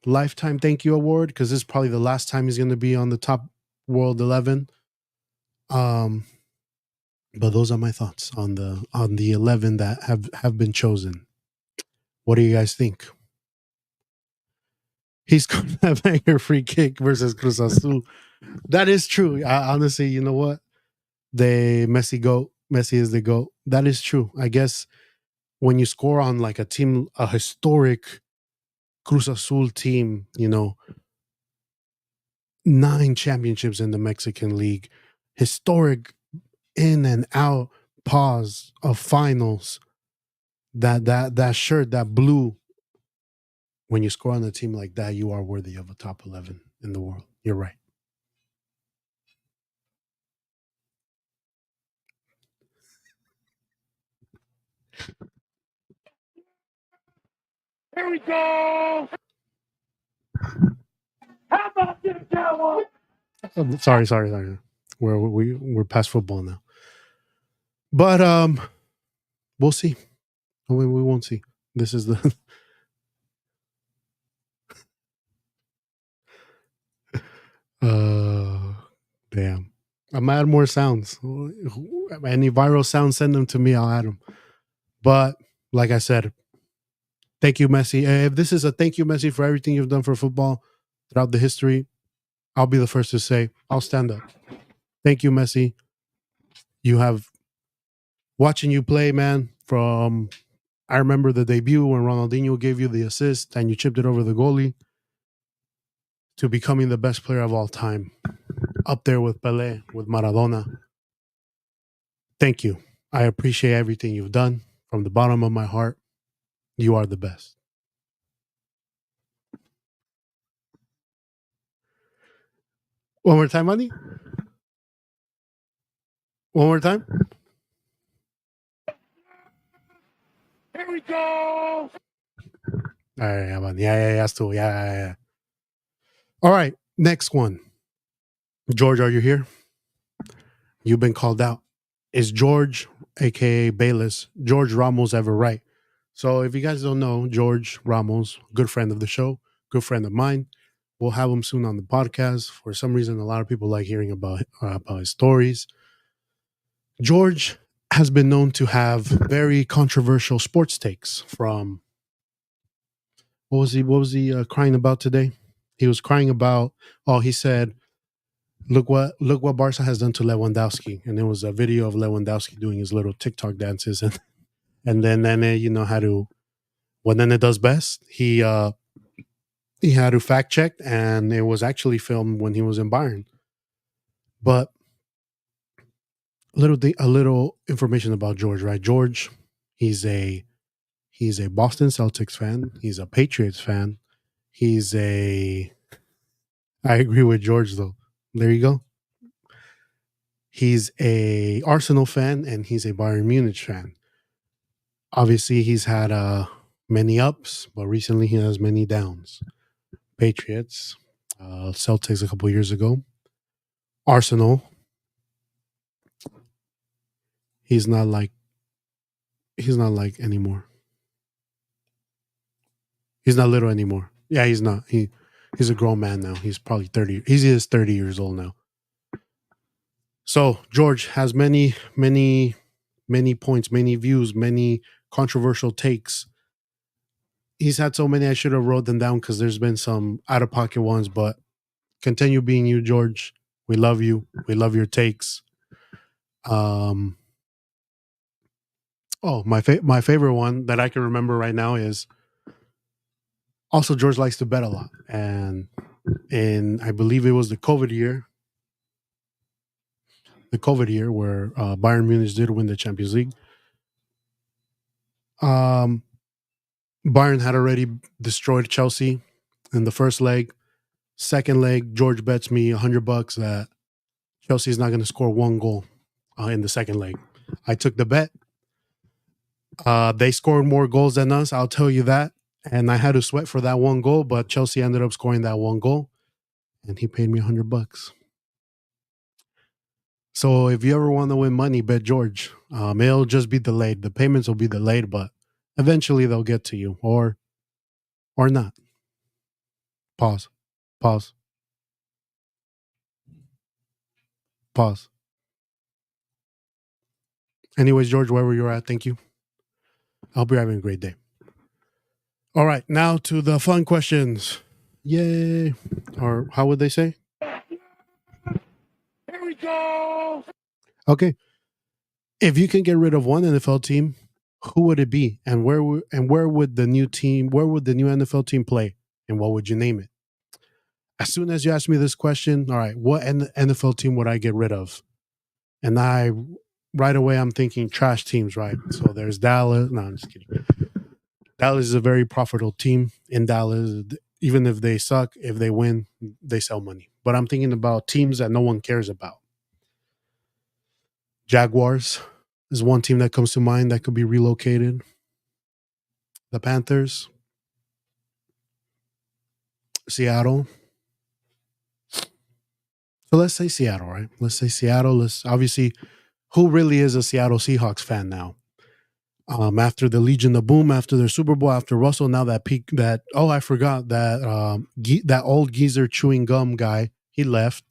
lifetime thank you award because this is probably the last time he's going to be on the top World 11. Um, but those are my thoughts on the 11 that have been chosen. What do you guys think? He's going to have a free kick versus Cruz Azul. That is true. Honestly, you know what? The Messi goat. Messi is the goat. That is true. I guess when you score on like a historic Cruz Azul team, 9 championships in the Mexican League, historic in and out pause of finals. That shirt, that blue. When you score on a team like that, you are worthy of a top 11 in the world. You're right. Here we go. How about this, Cowboys? Sorry. We're past football now. But we'll see. We won't see. This is the damn. I'm add more sounds. Any viral sounds, send them to me. I'll add them. But like I said, thank you, Messi. If this is a thank you, Messi, for everything you've done for football throughout the history, I'll be the first to say I'll stand up. Thank you, Messi. You have watching you play, man. From I remember the debut when Ronaldinho gave you the assist and you chipped it over the goalie to becoming the best player of all time, up there with Pelé, with Maradona. Thank you. I appreciate everything you've done from the bottom of my heart. You are the best. One more time, Manny. One more time. Here we go. All right, Manny. Yeah. Still, yeah. All right, next one. George, are you here? You've been called out. Is George, aka Bayless, George Ramos ever right? So if you guys don't know, George Ramos, good friend of the show, good friend of mine. We'll have him soon on the podcast. For some reason, a lot of people like hearing about his stories. George has been known to have very controversial sports takes. From what was he crying about today? He was crying about. Oh, he said, look what Barca has done to Lewandowski," and there was a video of Lewandowski doing his little TikTok dances, and then had to when Nene does best. He had to fact check, and it was actually filmed when he was in Bayern. But a little information about George, right? George, he's a Boston Celtics fan. He's a Patriots fan. I agree with George though. There you go. He's a Arsenal fan and he's a Bayern Munich fan. Obviously, he's had many ups, but recently he has many downs. Patriots, Celtics a couple years ago, Arsenal. He's not like anymore. He's not little anymore. Yeah, he's not. He's a grown man now. He's probably 30. He is 30 years old now. So George has many points, many views, many controversial takes. He's had so many I should have wrote them down because there's been some out of pocket ones, but continue being you, George. We love you. We love your takes. Um my favorite one that I can remember right now is also George likes to bet a lot. And in I believe it was the COVID year where Bayern Munich did win the Champions League. Um Bayern had already destroyed Chelsea in the first leg. Second leg, George bets me $100 that Chelsea is not going to score one goal in the second leg. I took the bet. They scored more goals than us, I'll tell you that. And I had to sweat for that one goal, but Chelsea ended up scoring that one goal, and he paid me $100. So if you ever want to win money, bet George. It'll just be delayed. The payments will be delayed, but eventually they'll get to you, or not. Pause. Pause. Pause. Anyways, George, wherever you're at, thank you. I hope you're having a great day. All right, now to the fun questions. Yay. Or how would they say? Here we go. Okay. If you can get rid of one NFL team, who would it be? And where would the new team, where would the new NFL team play? And what would you name it? As soon as you ask me this question, all right, what NFL team would I get rid of? And right away, I'm thinking trash teams, right? So there's Dallas. No, I'm just kidding. Dallas is a very profitable team in Dallas. Even if they suck, if they win, they sell money. But I'm thinking about teams that no one cares about. Jaguars is one team that comes to mind that could be relocated. The Panthers, Seattle. So let's say Seattle, right? Let's say Seattle. Let's obviously, who really is a Seattle Seahawks fan now? After the Legion of Boom, after their Super Bowl, after Russell, now that peak, that I forgot that that old geezer chewing gum guy, he left.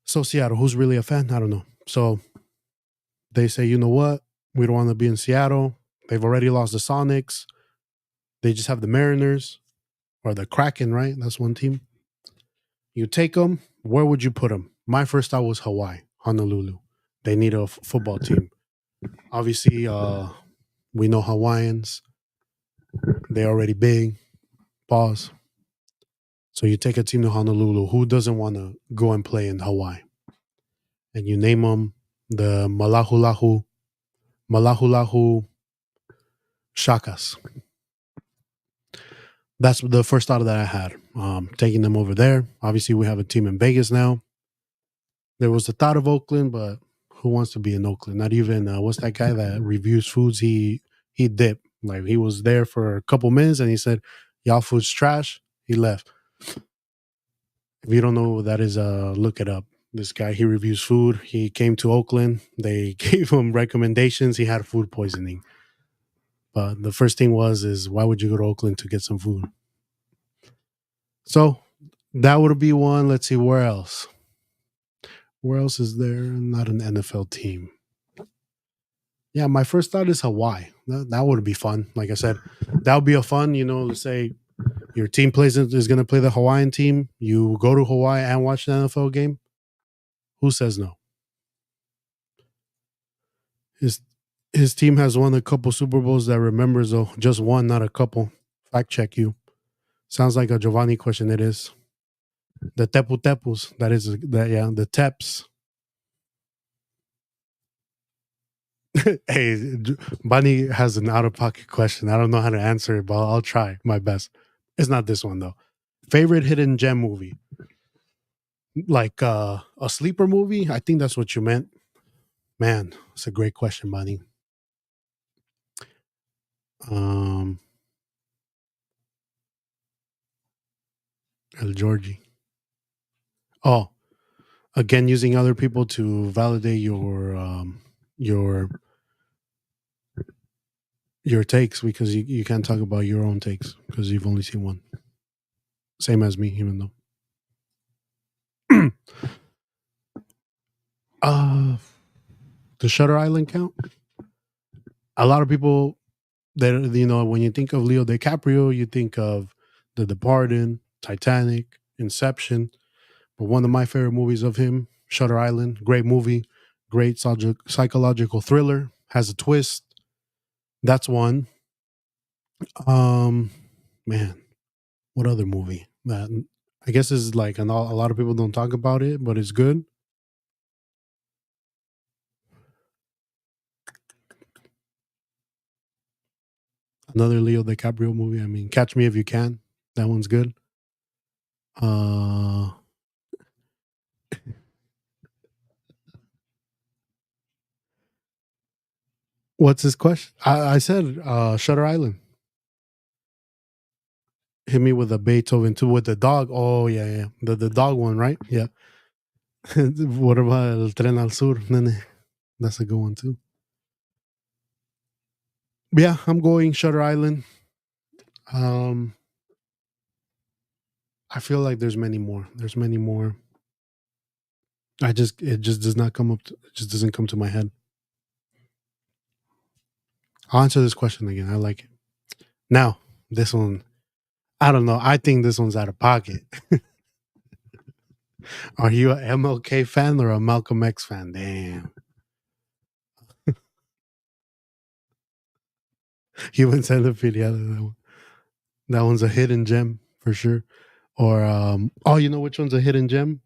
So Seattle, who's really a fan? I don't know. So they say, you know what? We don't want to be in Seattle. They've already lost the Sonics. They just have the Mariners or the Kraken, right? That's one team. You take them. Where would you put them? My first thought was Hawaii, Honolulu. They need a football team. Obviously, we know Hawaiians. They're already big. Pause. So you take a team to Honolulu. Who doesn't want to go and play in Hawaii? And you name them the Malahulahu Shakas. That's the first thought that I had. Taking them over there. Obviously, we have a team in Vegas now. There was the thought of Oakland, but who wants to be in Oakland? Not even what's that guy that reviews foods? He dipped. Like he was there for a couple minutes and he said, "Y'all food's trash." He left. If you don't know what that is, look it up. This guy, he reviews food. He came to Oakland. They gave him recommendations. He had food poisoning. But the first thing is why would you go to Oakland to get some food? So that would be one. Let's see, where else? Where else is there? Not an NFL team. Yeah, my first thought is Hawaii. That would be fun. Like I said, that would be a fun, let's say your team is going to play the Hawaiian team. You go to Hawaii and watch the NFL game. Who says no? His team has won a couple Super Bowls that remembers, though. Just one, not a couple. Fact check you. Sounds like a Giovanni question. It is. The Tepu Tepus. That is, yeah, the Teps. Hey, Bunny has an out of pocket question. I don't know how to answer it, but I'll try my best. It's not this one, though. Favorite hidden gem movie? Like a sleeper movie? I think that's what you meant. Man, it's a great question, Bunny. El Georgie. Oh, again, using other people to validate your takes because you can't talk about your own takes because you've only seen one. Same as me, even though. The Shutter Island count? A lot of people that when you think of Leo DiCaprio, you think of The Departed, Titanic, Inception. But one of my favorite movies of him, Shutter Island, great movie, great psychological thriller, has a twist. That's one. Man, what other movie that I guess is like a lot of people don't talk about it, but it's good. Another Leo DiCaprio movie. I mean, Catch Me If You Can. That one's good. What's his question? I said Shutter Island. Hit me with a Beethoven too with the dog. Oh yeah, yeah. The dog one, right? Yeah. What about El Tren al Sur, nene? That's a good one too. But yeah, I'm going Shutter Island. Um, I feel like there's many more. There's many more. It just does not come up. It just doesn't come to my head. I'll answer this question again. I like it. Now, this one, I don't know. I think this one's out of pocket. Are you a MLK fan or a Malcolm X fan? Damn. Human Centipede. Yeah, that one's a hidden gem for sure. Or, oh, you know which one's a hidden gem?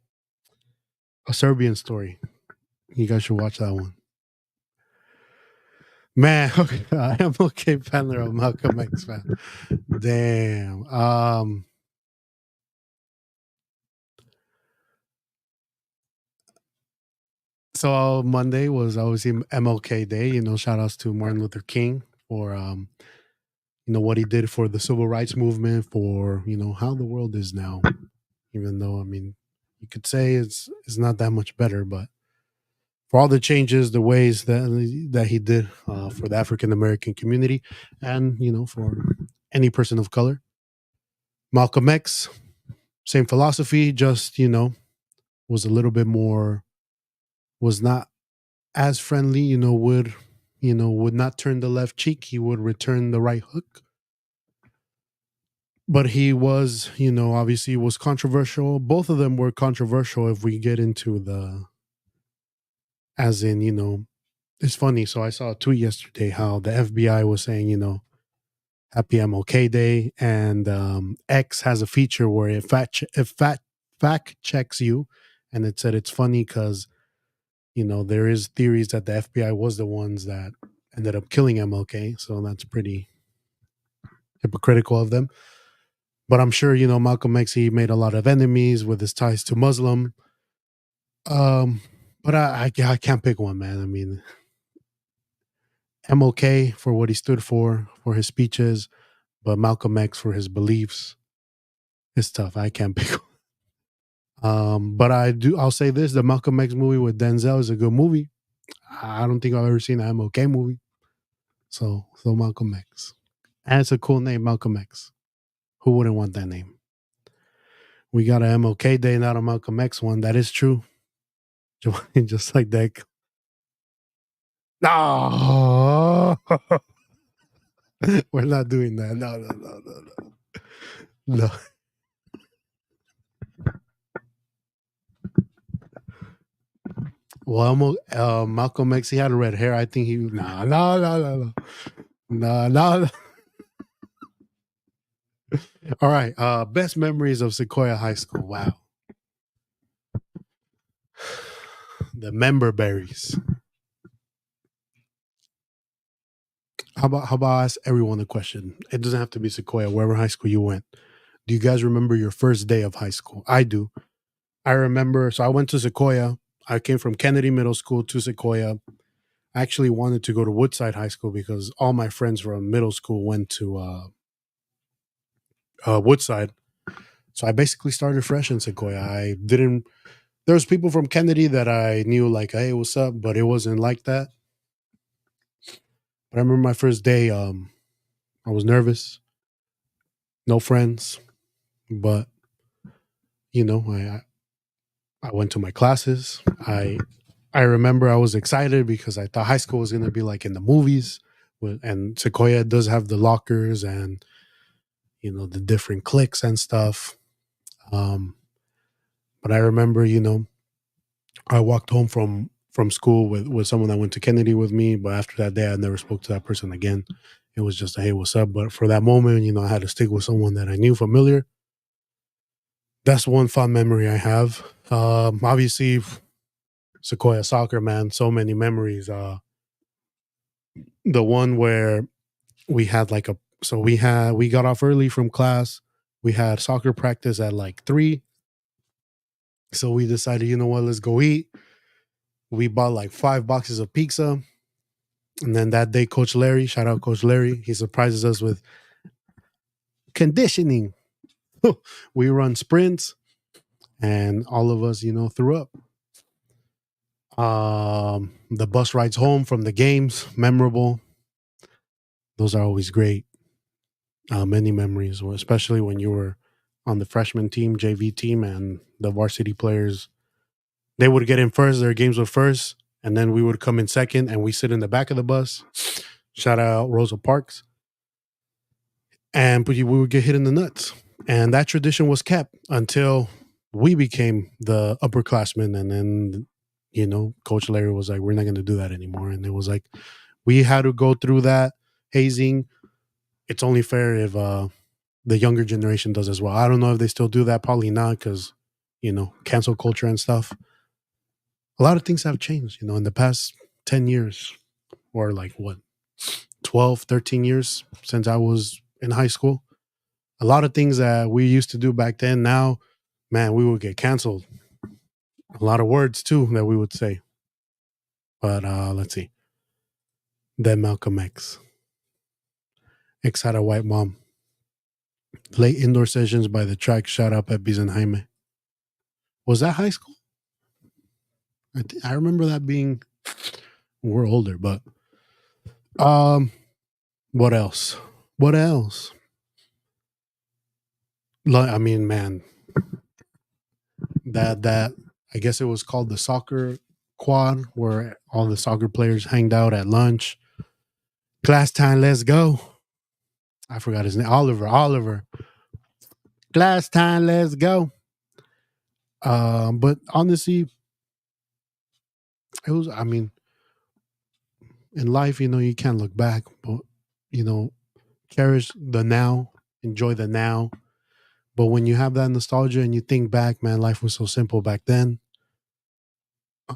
A Serbian Story. You guys should watch that one. Man, okay, I am okay fan or a Malcolm X fan. Damn. So Monday was obviously MLK Day. You know, shout outs to Martin Luther King for what he did for the civil rights movement, for how the world is now. Even though I mean, you could say it's not that much better, but for all the changes, the ways that he did for the African American community, and for any person of color. Malcolm X, same philosophy, just was a little bit more, was not as friendly. Would not turn the left cheek. He would return the right hook. But he was, obviously was controversial. Both of them were controversial if we get into the, as in, it's funny. So I saw a tweet yesterday how the FBI was saying, happy MLK Day. And X has a feature where it fact checks you. And it said it's funny because, there is theories that the FBI was the ones that ended up killing MLK. So that's pretty hypocritical of them. But I'm sure, Malcolm X, he made a lot of enemies with his ties to Muslim. Um, but I can't pick one, man. I mean, MLK for what he stood for his speeches, but Malcolm X for his beliefs. It's tough. I can't pick one. But I'll say this: the Malcolm X movie with Denzel is a good movie. I don't think I've ever seen an MLK movie. So Malcolm X. And it's a cool name, Malcolm X. Who wouldn't want that name? We got a MLK Day, not a Malcolm X one. That is true. Just like that. No, we're not doing that. No, no, no, no, no. No. Well, Malcolm X, he had red hair. I think he, no, no, no, no, no. No, no. All right. Best memories of Sequoia High School. Wow. The member berries. How about I ask everyone a question? It doesn't have to be Sequoia, wherever high school you went. Do you guys remember your first day of high school? I do. I remember, so I went to Sequoia. I came from Kennedy Middle School to Sequoia. I actually wanted to go to Woodside High School because all my friends from middle school went to Woodside. So I basically started fresh in Sequoia. I didn't. There was people from Kennedy that I knew, like, hey, what's up? But it wasn't like that. But I remember my first day. I was nervous, no friends, but I went to my classes. I remember I was excited because I thought high school was going to be like in the movies. And Sequoia does have the lockers and the different cliques and stuff. Um, but I remember, I walked home from school with someone that went to Kennedy with me. But after that day, I never spoke to that person again. It was just a hey, what's up? But for that moment, I had to stick with someone that I knew familiar. That's one fond memory I have. Obviously, Sequoia soccer, man, so many memories. The one where we had like we got off early from class. We had soccer practice at like 3. So we decided, you know what, let's go eat. We bought like 5 boxes of pizza. And then that day, Coach Larry, shout out Coach Larry, he surprises us with conditioning. We run sprints and all of us, threw up. The bus rides home from the games, memorable. Those are always great. Many memories, especially when you were on the freshman team, JV team, and the varsity players. They would get in first. Their games were first, and then we would come in second, and we sit in the back of the bus. Shout out Rosa Parks, and we would get hit in the nuts. And that tradition was kept until we became the upperclassmen, and then Coach Larry was like, "We're not going to do that anymore," and it was like we had to go through that hazing. It's only fair if the younger generation does as well. I don't know if they still do that. Probably not, because cancel culture and stuff. A lot of things have changed, in the past 10 years, or like what, 12, 13 years since I was in high school. A lot of things that we used to do back then, now, man, we would get canceled. A lot of words too that we would say. But let's see. Then Malcolm X had a white mom. Late indoor sessions by the track. Shout out Pepis and Jaime. Was that high school? I remember that being. We're older, but um, what else? What else? I mean, man, that I guess it was called the soccer quad, where all the soccer players hanged out at lunch. Class time, let's go. I forgot his name. Oliver. Class time, let's go. But honestly, it was. I mean, in life, you can't look back, but you know, cherish the now, enjoy the now. But when you have that nostalgia and you think back, man, life was so simple back then.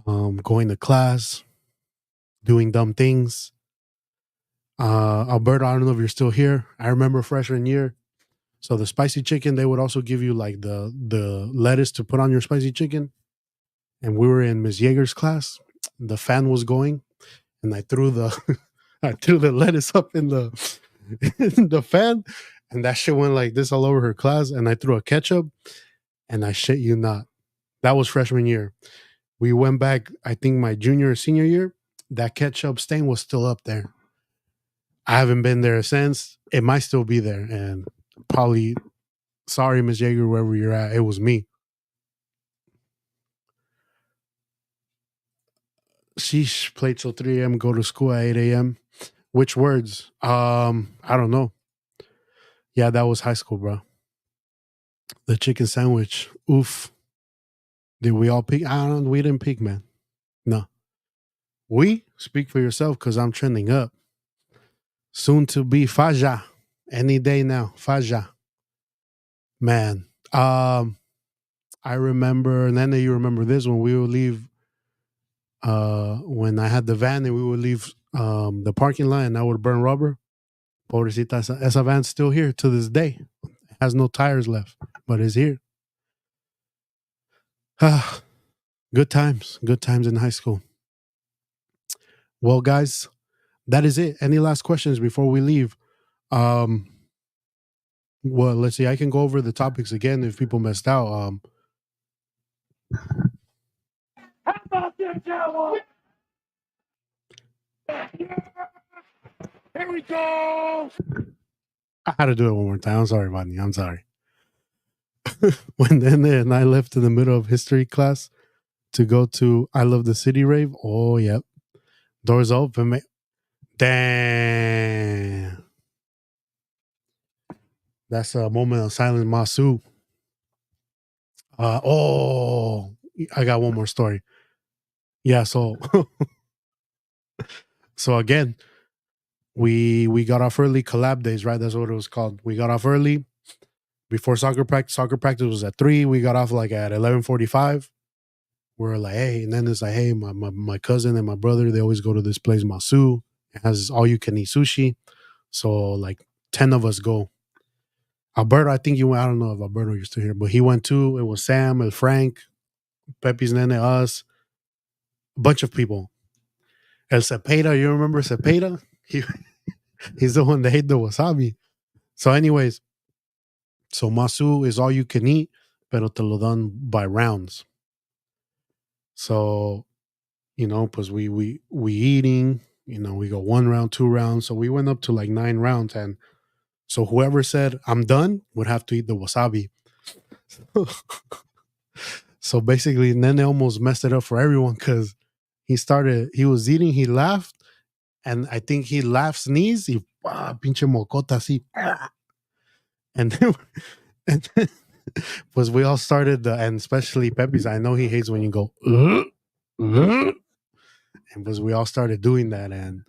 Going to class, doing dumb things. Alberto, I don't know if you're still here. I remember freshman year. So the spicy chicken, they would also give you like the lettuce to put on your spicy chicken. And we were in Miss Yeager's class. The fan was going, and I threw the I threw the lettuce up in the in the fan, and that shit went like this all over her class. And I threw a ketchup, and I shit you not, that was freshman year. We went back, I think my junior or senior year. That ketchup stain was still up there. I haven't been there since. It might still be there, and probably sorry, Miss Yeager, wherever you're at, it was me. Sheesh, played till 3 a.m., go to school at 8 a.m. Which words? I don't know. Yeah, that was high school, bro. The chicken sandwich. Oof. Did we all peak? I don't know. We didn't peak, man. No. We speak for yourself, because I'm trending up. Soon to be Faja. Any day now. Faja. Man. I remember, and then you remember this, when we would leave, when I had the van and we would leave the parking lot and I would burn rubber. Pobrecita, esa van's still here to this day. It has no tires left, but it's here. Ah, good times. Good times in high school. Well, guys, that is it. Any last questions before we leave? Um, well, let's see. I can go over the topics again if people missed out. How about that, Cowboys? Here we go. I had to do it one more time. I'm sorry, Rodney. I'm sorry. When then and I left in the middle of history class to go to I Love the City rave. Oh, yep. Doors open. Damn. That's a moment of silence, Masu. Oh, I got one more story. Yeah, so so again, we got off early, collab days, right? That's what it was called. We got off early before soccer practice. Soccer practice was at 3. We got off like at 11:45. We're like, hey, and then it's like, hey, my cousin and my brother, they always go to this place, Masu. It has all you can eat sushi. So like 10 of us go. Alberto, I think you went. I don't know if Alberto you're still here, but he went too. It was Sam, El Frank, Pepe's Nene, us, a bunch of people. El Cepeda, you remember Cepeda? He's the one that ate the wasabi. So, anyways, so Masu is all you can eat, pero te lo dan by rounds. So because we eating. We go 1 round, 2 rounds, so we went up to like 9 rounds, and so whoever said I'm done would have to eat the wasabi. So basically, Nene almost messed it up for everyone because he was eating, he laughed, and I think he laughed, sneezed, pinche mocota así. And then, and then, pues we all started, and especially Pepe's, I know he hates when you go, and was we all started doing that, and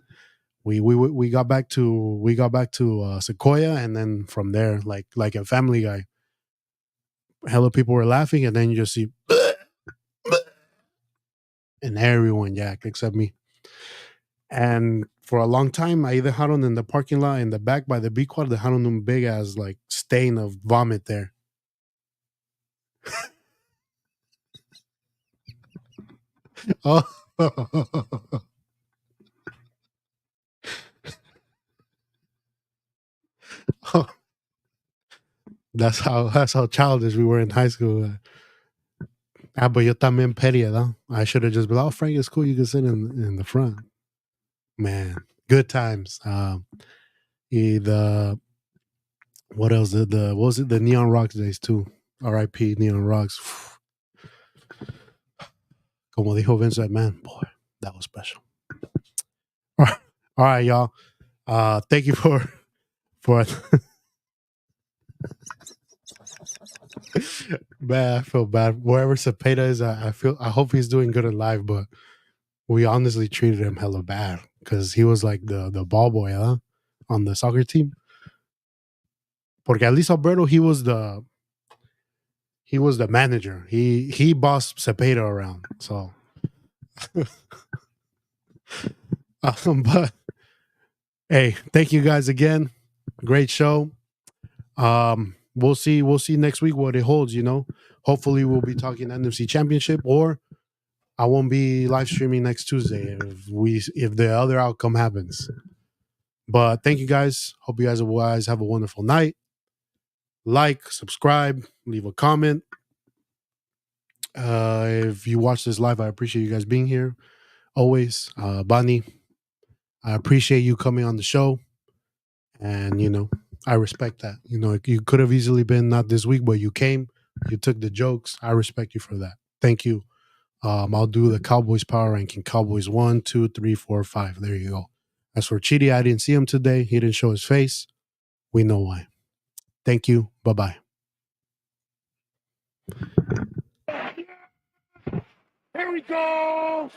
we got back to Sequoia, and then from there, like a Family Guy, hella people were laughing, and then you just see, and everyone yacked except me. And for a long time, I either had on in the parking lot in the back by the B quad, they had on them big as like stain of vomit there. Oh. That's how childish we were in high school. But yo también petty, though. I should have just been, oh, Frank, it's cool. You can sit in the front. Man, good times. The what else? What was it? The Neon Rocks days too. R.I.P. Neon Rocks. Como dijo Vince, man, boy, that was special. All right, y'all. Thank you for. Man, I feel bad. Wherever Cepeda is, I hope he's doing good in life, but we honestly treated him hella bad because he was like the ball boy, on the soccer team. Porque at least Alberto, he was the manager. He bossed Cepeda around. So, but hey, thank you guys again. Great show. We'll see next week what it holds. Hopefully we'll be talking NFC Championship, or I won't be live streaming next Tuesday if the other outcome happens. But thank you guys. Hope you guys have a wonderful night. Like, subscribe, leave a comment. If you watch this live, I appreciate you guys being here. Always, Bani, I appreciate you coming on the show, and I respect that. You could have easily been not this week, but you came. You took the jokes. I respect you for that. Thank you. I'll do the Cowboys power ranking. Cowboys 1, 2, 3, 4, 5. There you go. As for Chidi, I didn't see him today. He didn't show his face. We know why. Thank you. Bye-bye. Here we go.